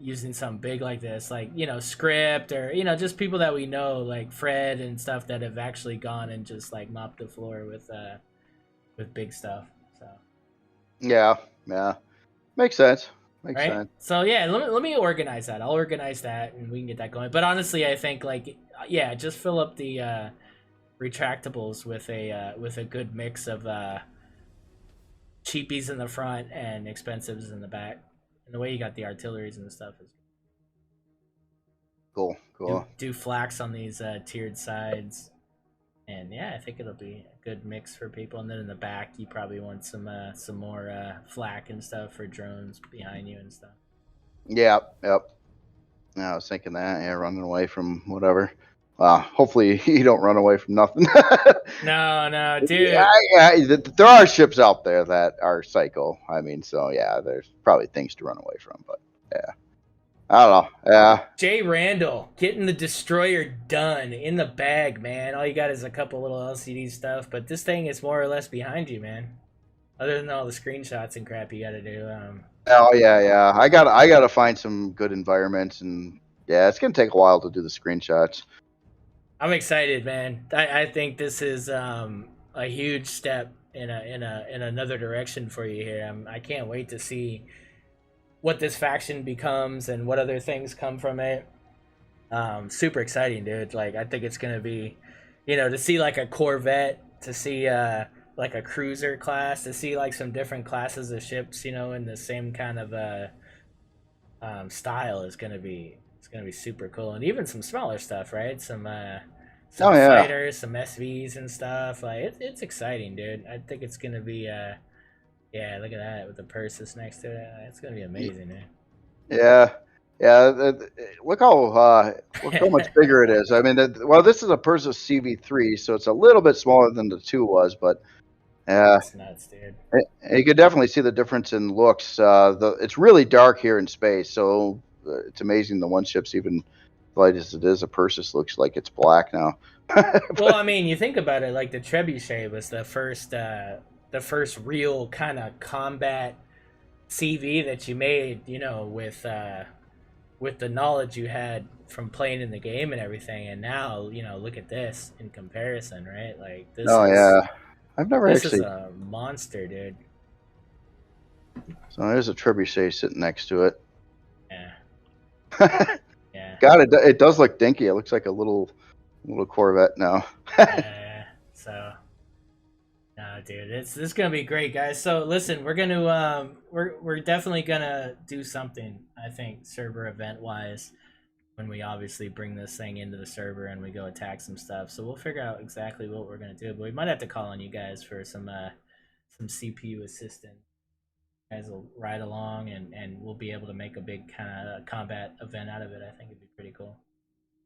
using something big like this, like script or just people that we know, like Fred and stuff that have actually gone and just like mopped the floor with big stuff. So yeah, makes sense. Makes sense. So yeah, let me organize that. I'll organize that and we can get that going. But honestly, I think like just fill up the retractables with a good mix of cheapies in the front and expensives in the back. And the way you got the artilleries and the stuff is cool. Do flax on these tiered sides. And yeah, I think it'll be a good mix for people. And then in the back, you probably want some more flak and stuff for drones behind you and stuff. Yeah, yep. I was thinking that. Yeah, running away from whatever. Hopefully you don't run away from nothing. No, dude. Yeah, there are ships out there that are psycho. I mean, so yeah, there's probably things to run away from. But yeah. I don't know. Yeah. JRandall getting the destroyer done in the bag, man. All you got is a couple little LCD stuff, but this thing is more or less behind you, man. Other than all the screenshots and crap you got to do. Oh yeah. I gotta find some good environments, and yeah, it's gonna take a while to do the screenshots. I'm excited, man. I think this is a huge step in another direction for you here. I can't wait to see what this faction becomes and what other things come from it. Super exciting, dude. Like, I think it's gonna be, to see like a Corvette, to see like a cruiser class, to see like some different classes of ships, in the same kind of style is gonna be super cool, and even some smaller stuff, right? Some Oh, yeah. fighters, some SVs and stuff. Like, it's exciting, dude. I think it's gonna be yeah. Look at that with the purses next to it. It's gonna be amazing, man. Yeah, yeah. Look how much bigger it is. I mean, well, this is a Persis CV3, so it's a little bit smaller than the 2 was, but yeah, It's nuts, dude. you could definitely see the difference in looks. It's really dark here in space, so it's amazing the one ship's even light as it is. A Persis looks like it's black now. Well, I mean, you think about it, like the Trebuchet was the first real kind of combat CV that you made, with the knowledge you had from playing in the game and everything. And now, look at this in comparison, right? Like, this Oh is yeah, I've never this actually. is a monster, dude. So there's a Trebuchet sitting next to it. Yeah, yeah. God, it does look dinky. It looks like a little Corvette now. Yeah. So, no, dude, this is gonna be great, guys. So listen, we're gonna we're definitely gonna do something. I think server event wise, when we obviously bring this thing into the server and we go attack some stuff. So we'll figure out exactly what we're gonna do. But we might have to call on you guys for some CPU assistance. You guys will ride along, and we'll be able to make a big kind of combat event out of it. I think it'd be pretty cool.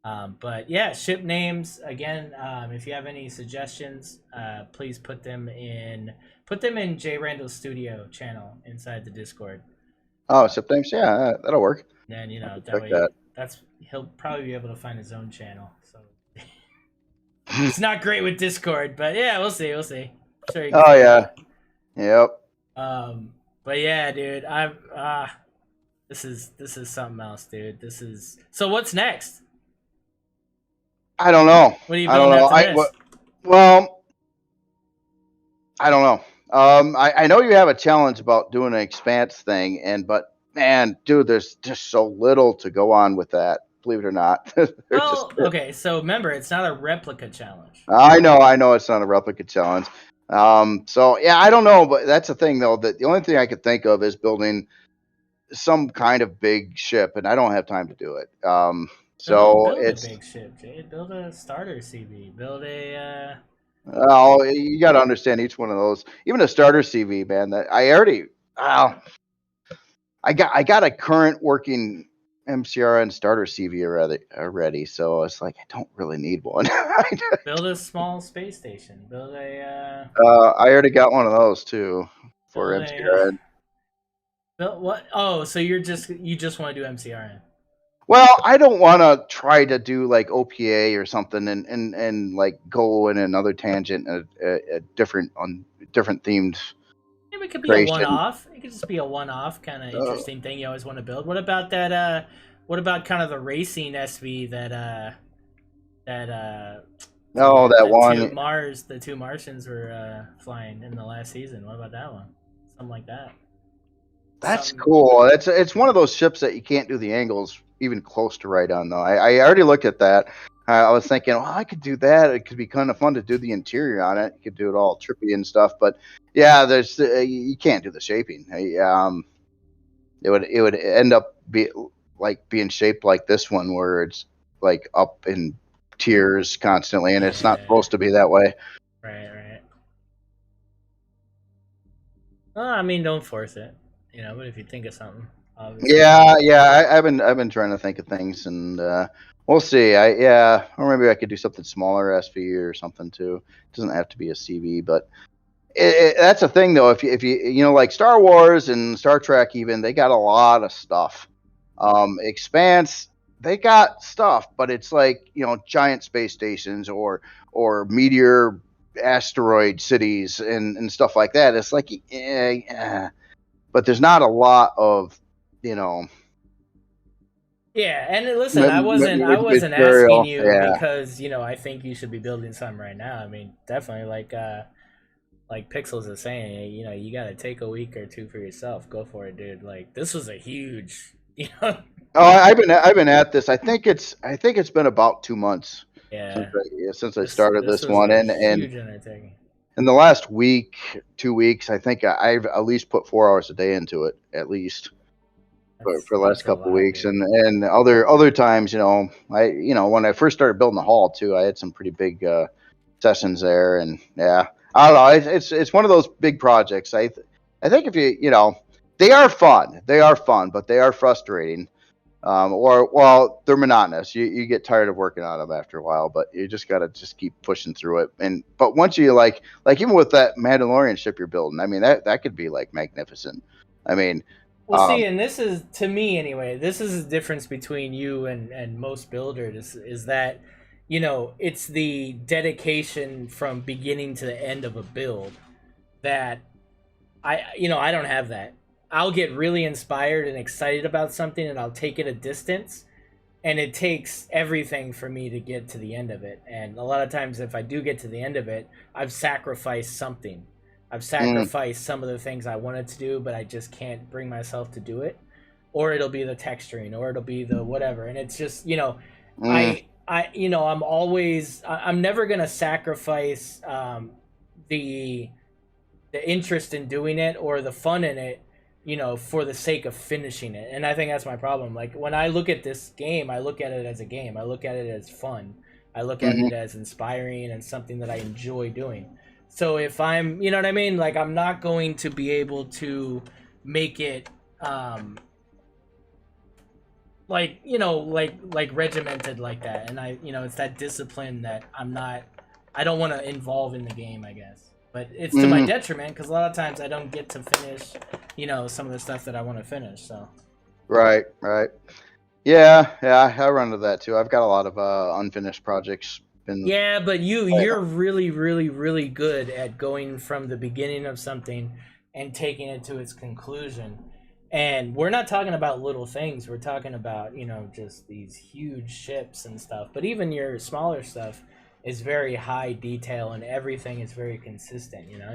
But yeah, ship names again. If you have any suggestions, please put them in JRandall's studio channel inside the Discord. Oh, September. Yeah, that'll work. Then that check way, that. he'll probably be able to find his own channel. So it's not great with Discord, but yeah, we'll see. We'll see. Sure. Oh yeah. Yep. But yeah, dude, this is something else, dude. So what's next? I don't know. What are you building after this? Well, I don't know. I know you have a challenge about doing an expanse thing, but man, dude, there's just so little to go on with that. Believe it or not. Well, okay, so remember, it's not a replica challenge. I know it's not a replica challenge. So yeah, I don't know, but that's the thing though. That the only thing I could think of is building some kind of big ship, and I don't have time to do it. So build it's a big ship, Jay. Build a starter CV. Build a. Oh, you got to understand each one of those. Even a starter CV, man. That I already. I got a current working MCRN starter CV already. So it's like I don't really need one. Build a small space station. Build a. I already got one of those too for MCRN. Build what? Oh, so you just want to do MCRN? Well, I don't want to try to do like OPA or something and like go in another tangent, a different themed. Maybe it could be a one-off. It could just be a one-off kind of interesting thing you always want to build. What about that? What about kind of the racing SV that the two Martians were flying in the last season? What about that one? Something like that. That's cool. It's one of those ships that you can't do the angles even close to right on though. I already looked at that. I was thinking, well, I could do that. It could be kind of fun to do the interior on it. You could do it all trippy and stuff. But yeah, there's you can't do the shaping. It would end up being shaped like this one, where it's like up in tiers constantly, and it's not supposed to be that way. Right. Well, I mean, don't force it. But if you think of something, obviously. Yeah. I've been trying to think of things, and we'll see. Or maybe I could do something smaller, SV or something too. It doesn't have to be a CV, but that's a thing though. If you like Star Wars and Star Trek, even they got a lot of stuff. Expanse, they got stuff, but it's like giant space stations or meteor asteroid cities and stuff like that. It's like but there's not a lot of Yeah, and listen, I wasn't asking you because I think you should be building something right now. I mean, definitely like like Pixels is saying, you know, you got to take a week or two for yourself. Go for it, dude. Like this was a huge, you know. Oh, I've been at this. I think it's been about 2 months Yeah. since I started this was one, a and huge undertaking. in the last week, 2 weeks, I think I've at least put 4 hours a day into it, at least for the last couple of weeks, dude. and other times, you know, when I first started building the hall too, I had some pretty big sessions there, and yeah, I don't know, it's one of those big projects. I think if you know, they are fun, but they are frustrating. Well, they're monotonous. You get tired of working on them after a while, but you just gotta just keep pushing through it. But once you like even with that Mandalorian ship you're building, I mean that could be like magnificent. I mean, well, see, and this is, to me anyway, this is the difference between you and most builders is that, you know, it's the dedication from beginning to the end of a build that I don't have that. I'll get really inspired and excited about something and I'll take it a distance, and it takes everything for me to get to the end of it. And a lot of times if I do get to the end of it, I've sacrificed something. I've sacrificed some of the things I wanted to do, but I just can't bring myself to do it. Or it'll be the texturing, or it'll be the whatever. And it's just, you know, I'm never going to sacrifice the interest in doing it or the fun in it, you know, for the sake of finishing it. And I think that's my problem. Like when I look at this game, I look at it as a game. I look at it as fun. I look at it as inspiring and something that I enjoy doing. So if I'm, you know what I mean? Like I'm not going to be able to make it like, you know, like regimented like that. And I, you know, it's that discipline that I don't want to involve in the game, I guess. But it's to my detriment because a lot of times I don't get to finish, you know, some of the stuff that I want to finish. So. Right. Yeah, I run into that too. I've got a lot of unfinished projects. Yeah, but you're really, really, really good at going from the beginning of something and taking it to its conclusion. And we're not talking about little things. We're talking about, you know, just these huge ships and stuff. But even your smaller stuff is very high detail and everything is very consistent. You know,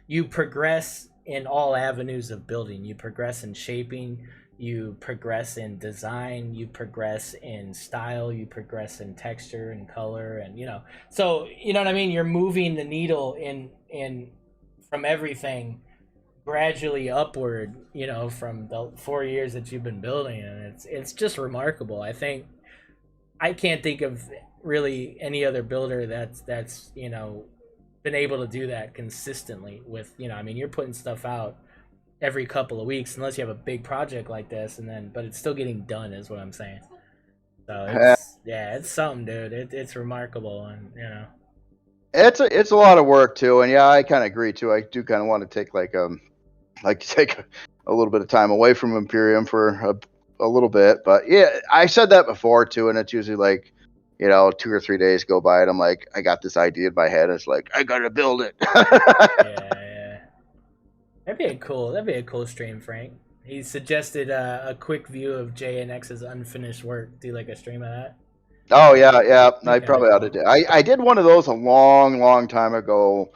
you progress in all avenues of building. You progress in shaping, you progress in design, you progress in style, you progress in texture and color, and you know, so you know what I mean. You're moving the needle in from everything gradually upward. You know, from the 4 years that you've been building, and it's just remarkable. I think I can't think of really any other builder that's you know been able to do that consistently with, you know, I mean, you're putting stuff out every couple of weeks unless you have a big project like this, and then but it's still getting done is what I'm saying. So it's something, dude. It's remarkable, and you know, it's a lot of work too. And yeah, I kind of agree too. I do kind of want to take take a little bit of time away from Empyrion for a little bit. But yeah, I said that before too, and it's usually like, you know, 2 or 3 days go by and I'm like, I got this idea in my head. It's like, I gotta build it. yeah. That'd be a cool stream, Frank. He suggested a quick view of JNX's unfinished work. Do like a stream of that? Oh yeah. I probably ought to do. I did one of those a long time ago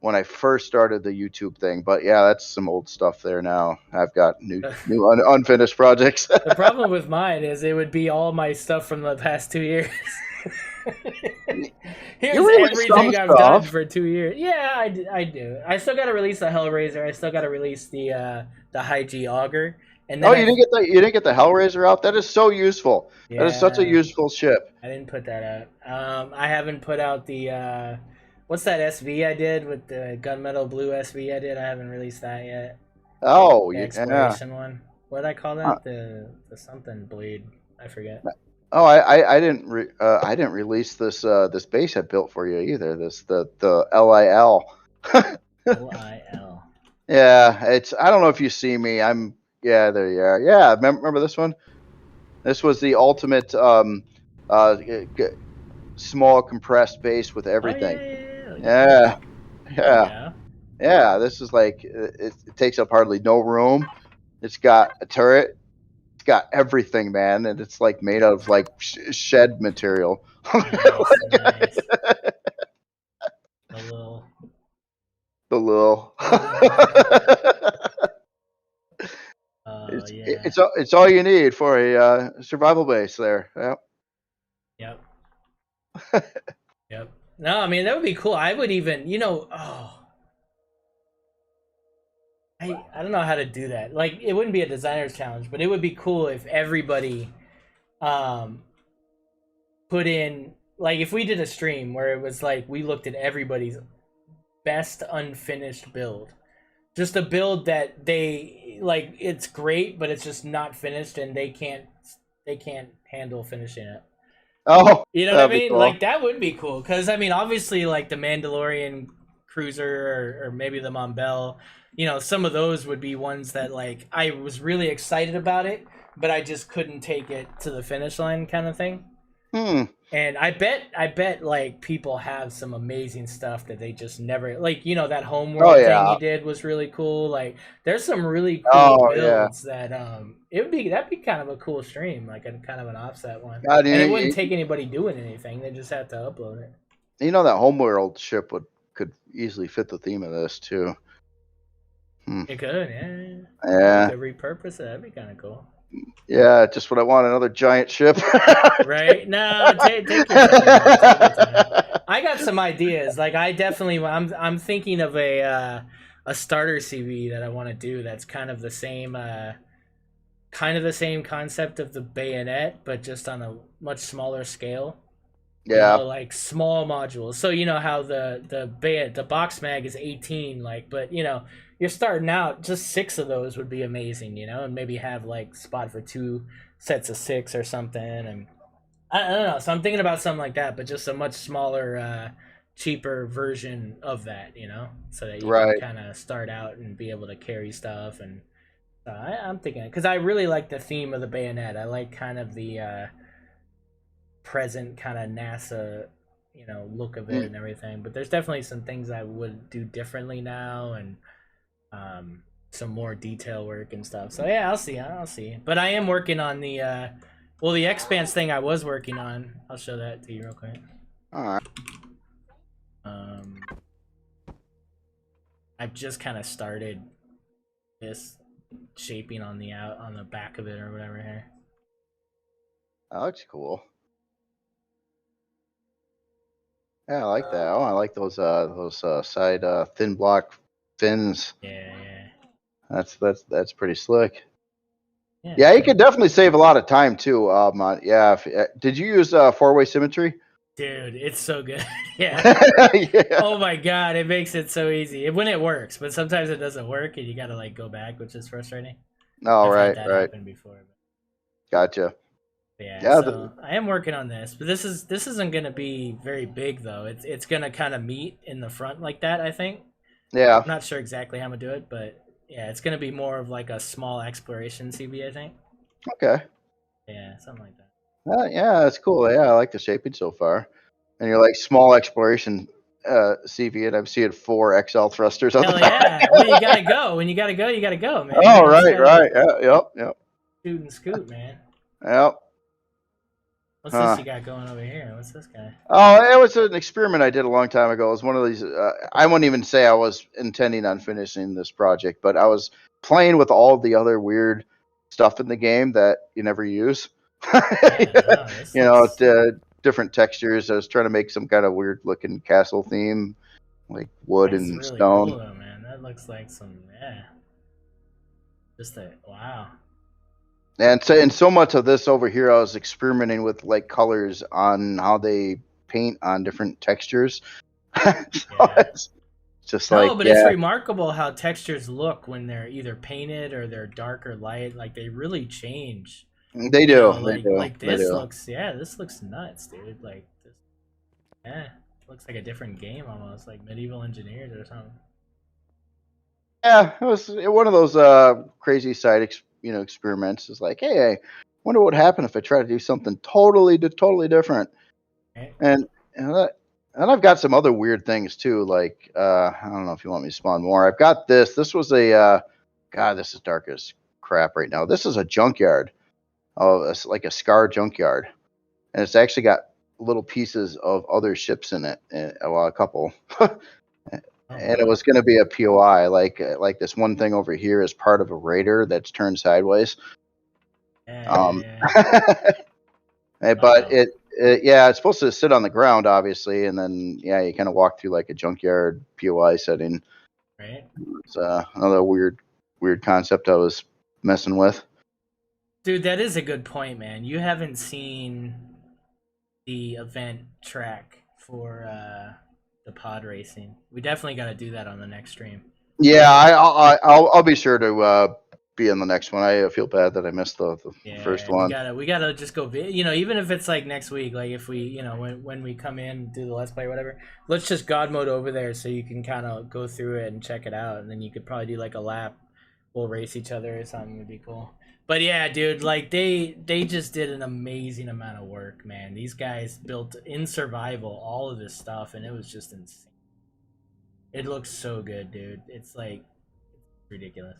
when I first started the YouTube thing. But yeah, that's some old stuff there now. I've got new unfinished projects. The problem with mine is it would be all my stuff from the past 2 years. Here's everything I've done for 2 years. Yeah, I do. I still got to release the Hellraiser. I still got to release the High G Auger. And then you didn't get the Hellraiser out? That is so useful. Yeah, that is such a useful ship. I didn't put that out. I haven't put out the what's that SV I did with the gunmetal blue SV I did? I haven't released that yet. Oh, the exploration one. What did I call that? The something bleed. I forget. Oh, I didn't release this this base I built for you either. The LIL. LIL. Yeah, it's, I don't know if you see me. There you are. Yeah, remember this one? This was the ultimate small compressed base with everything. Yeah. This is like it takes up hardly no room. It's got a turret. It's got everything, man, and it's like made out of like shed material. Nice. The little. Yeah. It's all you need for a survival base there. Yep. Yep. No, I mean that would be cool. I would even, I don't know how to do that. Like it wouldn't be a designer's challenge, but it would be cool if everybody put in, like if we did a stream where it was like we looked at everybody's best unfinished build. Just a build that they like it's great, but it's just not finished and they can't handle finishing it. Oh, You know what I that'd be mean? cool. Like that would be cool because I mean, obviously, like the Mandalorian cruiser or maybe the Mombel, some of those would be ones that like I was really excited about it, but I just couldn't take it to the finish line, kind of thing. And I bet like people have some amazing stuff that they just never like. That homeworld thing you did was really cool. Like there's some really cool builds that that'd be kind of a cool stream, like a kind of an offset one. And it wouldn't take anybody doing anything; they just have to upload it. That homeworld ship could easily fit the theme of this too. It could, yeah. Yeah. You could repurpose it. That'd be kind of cool. Yeah, just what I want, another giant ship. Right? No, take your time. I got some ideas. Like I definitely I'm thinking of a starter CV that I want to do that's kind of the same concept of the bayonet, but just on a much smaller scale. Yeah. Like small modules. So you know how the box mag is 18, like, but you're starting out, just 6 of those would be amazing, and maybe have like spot for 2 sets of 6 or something. And I don't know. So I'm thinking about something like that, but just a much smaller, cheaper version of that, so that you can kind of start out and be able to carry stuff. And I'm thinking, because I really like the theme of the bayonet. I like kind of the present kind of NASA look of it and everything, but there's definitely some things I would do differently now, and some more detail work and stuff. So yeah, I'll see. But I am working on the the Expanse thing I was working on. I'll show that to you real quick. All right. I've just kind of started this shaping on the back of it or whatever here. That looks cool. Yeah, I like that. Oh, I like those side thin block fins. Yeah. That's pretty slick. Yeah, you could definitely save a lot of time too. Did you use 4-way symmetry? Dude, it's so good. Yeah. Yeah. Oh my god, it makes it so easy when it works, but sometimes it doesn't work and you gotta like go back, which is frustrating. Oh, I've had that happen before. Gotcha. Yeah, so I am working on this, but this isn't gonna be very big though. It's gonna kind of meet in the front like that, I think. Yeah. I'm not sure exactly how I'm gonna do it, but yeah, it's gonna be more of like a small exploration CV, I think. Okay. Yeah, something like that. Yeah, that's cool. Yeah, I like the shaping so far. And you're like small exploration CV, and I'm seeing 4 XL thrusters on Hell the yeah! Well, you gotta go. When you gotta go, you gotta go, man. Oh, right. Yeah, yep. Shoot and scoot, man. Yep. What's this you got going over here? What's this guy? Oh, it was an experiment I did a long time ago. It was one of these. I wouldn't even say I was intending on finishing this project, but I was playing with all the other weird stuff in the game that you never use. Different textures. I was trying to make some kind of weird looking castle theme, like wood and really stone. Cool though, man. That looks like some wow. And so much of this over here, I was experimenting with like colors on how they paint on different textures. It's just it's remarkable how textures look when they're either painted or they're dark or light. Like they really change. They do. Like this looks nuts, dude. Like this, looks like a different game almost, like Medieval Engineers or something. Yeah, it was one of those crazy side experiments. It's like, hey, I wonder what would happen if I try to do something totally different. Okay. And I've got some other weird things too. Like I don't know if you want me to spawn more. I've got this. This was a God. This is dark as crap right now. This is a junkyard. Oh, it's like a Scar junkyard, and it's actually got little pieces of other ships in it. Well, a couple. and it was going to be a POI, like this one thing over here is part of a raider that's turned sideways. But it's supposed to sit on the ground, obviously, and then you kind of walk through like a junkyard POI setting. Right. It's another weird concept I was messing with. Dude, that is a good point, man. You haven't seen the event track for the pod racing. We definitely got to do that on the next stream. Yeah, I'll be sure to be in the next one. I feel bad that I missed the first one. We gotta just go. Even if it's like next week, like if we, when we come in, do the let's play or whatever, let's just God mode over there so you can kind of go through it and check it out, and then you could probably do like a lap. We'll race each other or something. Would be cool. But yeah, dude, like they just did an amazing amount of work, man. These guys built in survival all of this stuff, and it was just insane. It looks so good, dude. It's like ridiculous.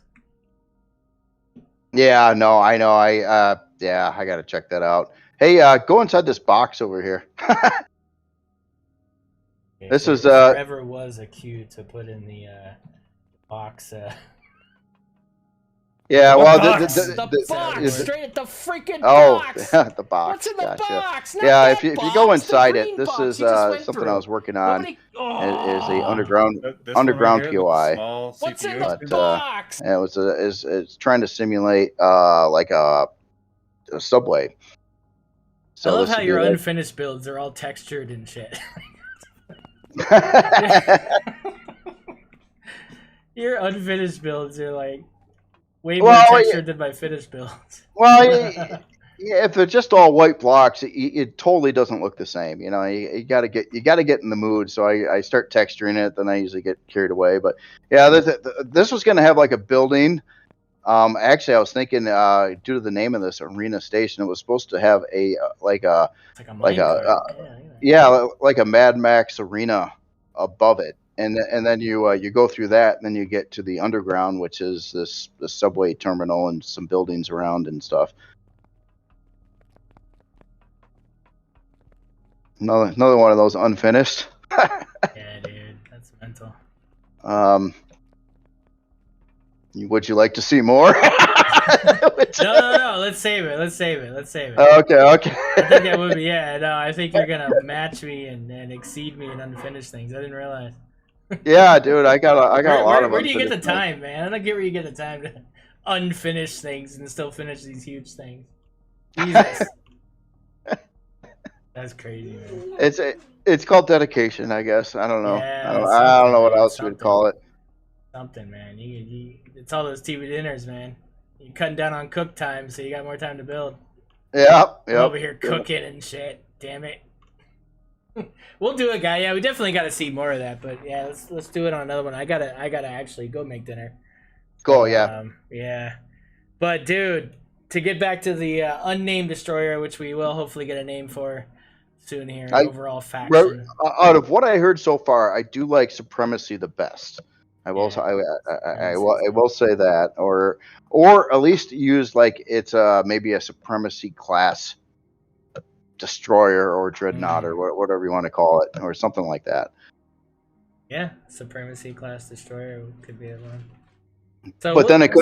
Yeah, no, I know. I gotta check that out. Hey, go inside this box over here. This is forever was a cue to put in the box. Yeah, well, the box, straight at the freaking box. Oh, the box. What's in the box? Not yeah, that if you box, go inside it, this box is something I was working on. It is a underground POI. What's in the box? And it's trying to simulate like a subway. So I love how your unfinished builds are all textured and shit. Your unfinished builds are like way more textured than my finished builds. Well, if they're just all white blocks, it totally doesn't look the same. You gotta get in the mood. So I start texturing it, then I usually get carried away. But yeah, this was gonna have like a building. Actually, I was thinking due to the name of this arena station, it was supposed to have like a Mad Max arena above it. And then you go through that, and then you get to the underground, which is the subway terminal and some buildings around and stuff. Another one of those unfinished. Yeah, dude, that's mental. Would you like to see more? No. Let's save it. Okay. I think that would be. Yeah, no. I think you're gonna match me and exceed me in unfinished things. I didn't realize. Yeah, dude, I got a lot of. Where do you get the time, man? I don't get where you get the time to unfinish things and still finish these huge things. Jesus, that's crazy, man. It's called dedication, I guess. I don't know. Yeah, I don't know what else you would call it. Something, man. It's all those TV dinners, man. You're cutting down on cook time, so you got more time to build. Yeah. Over here cooking and shit. Damn it. We'll do it, guy. Yeah, we definitely got to see more of that. But yeah, let's do it on another one. I gotta actually go make dinner. Cool. Yeah. Yeah. But dude, to get back to the unnamed destroyer, which we will hopefully get a name for soon here. Overall faction. Out of what I heard so far, I do like Supremacy the best. I will say that, or at least use like it's maybe a Supremacy class destroyer or dreadnought or whatever you want to call it, or something like that. Yeah, Supremacy class destroyer could be a one. So but then it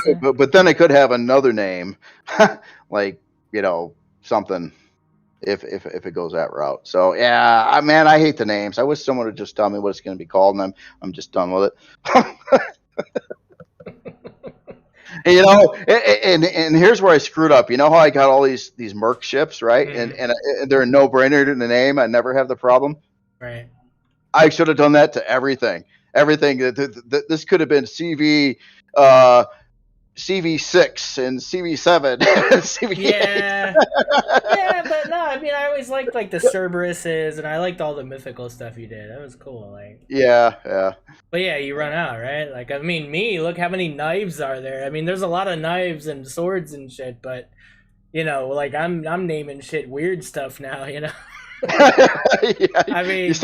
could have another name, like something. If it goes that route. So yeah, man, I hate the names. I wish someone would just tell me what it's going to be called, and I'm just done with it. And here's where I screwed up. You know how I got all these merc ships, right? Mm-hmm. And they're a no-brainer in the name. I never have the problem. Right. I should have done that to everything. Everything. This could have been CV6 and CV7 and CV8. Yeah, but no, I mean, I always liked like the Cerberuses, and I liked all the mythical stuff you did. That was cool. Like, yeah. But yeah, you run out, right? Like, I mean, look how many knives are there. I mean, there's a lot of knives and swords and shit, but like I'm naming shit weird stuff now. Yeah, I mean,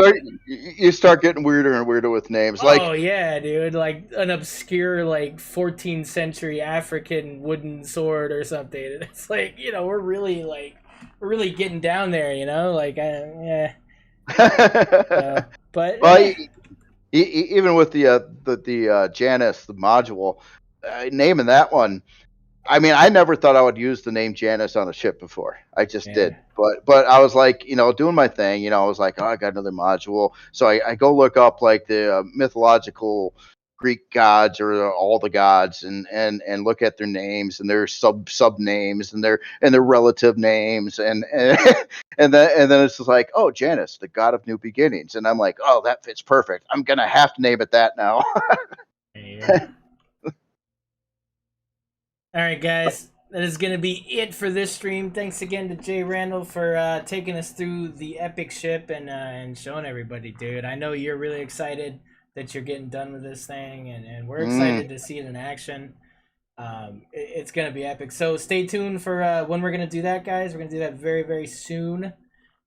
you start getting weirder and weirder with names. Oh yeah, dude! Like an obscure 14th century African wooden sword or something. It's like we're really getting down there. Like yeah. But Even with the Janus, the module, naming that one. I mean, I never thought I would use the name Janus on a ship before. I just did. But I was like, doing my thing. I was like, oh, I got another module. So I go look up like the mythological Greek gods or all the gods and look at their names and their sub names and their relative names and and then it's just like, oh, Janus, the god of new beginnings. And I'm like, oh, that fits perfect. I'm gonna have to name it that now. Yeah. All right, guys, that is going to be it for this stream. Thanks again to JRandall for taking us through the epic ship and showing everybody, dude. I know you're really excited that you're getting done with this thing, and we're excited to see it in action. It's going to be epic. So stay tuned for when we're going to do that, guys. We're going to do that very, very soon.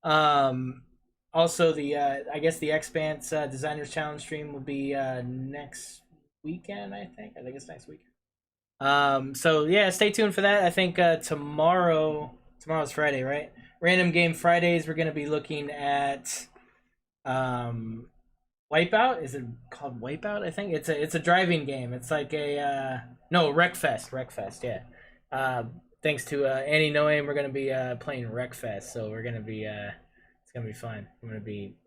Also, I guess the Expanse Designers Challenge stream will be next weekend, I think. I think it's next weekend. So yeah, stay tuned for that. I think tomorrow's Friday, right? Random Game Fridays, we're gonna be looking at Wipeout. Is it called Wipeout? I think it's a driving game. It's like a Wreckfest, yeah. Thanks to Annie Noam, we're gonna be playing Wreckfest, so we're gonna be it's gonna be fun. I'm gonna be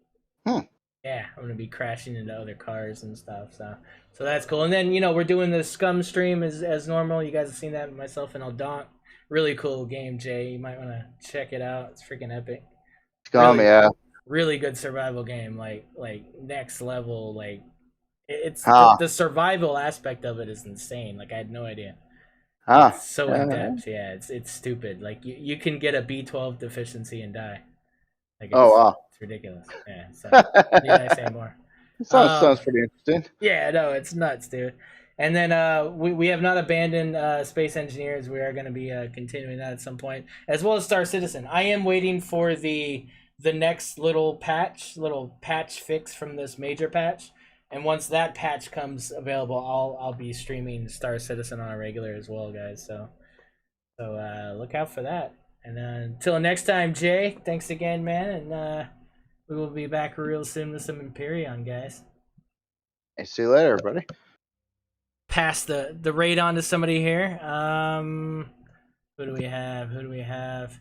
yeah, I'm gonna be crashing into other cars and stuff. So that's cool. And then we're doing the Scum stream as normal. You guys have seen that with myself and ElDonk. Really cool game, Jay. You might want to check it out. It's freaking epic. Scum, really, yeah. Really good survival game. Like next level. Like it's the survival aspect of it is insane. Like I had no idea. It's so in depth. Yeah, it's stupid. Like you can get a B12 deficiency and die. Like wow. It's ridiculous. Yeah. So yeah, I say more. Sounds pretty interesting. Yeah, no, it's nuts, dude. And then we have not abandoned Space Engineers. We are going to be continuing that at some point, as well as Star Citizen. I am waiting for the next little patch fix from this major patch, and once that patch comes available, I'll be streaming Star Citizen on a regular as well, guys. So look out for that. And until next time, Jay, thanks again, man, and we will be back real soon with some Empyrion, guys. Hey, see you later, everybody. Pass the raid on to somebody here. Who do we have?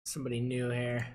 Somebody new here.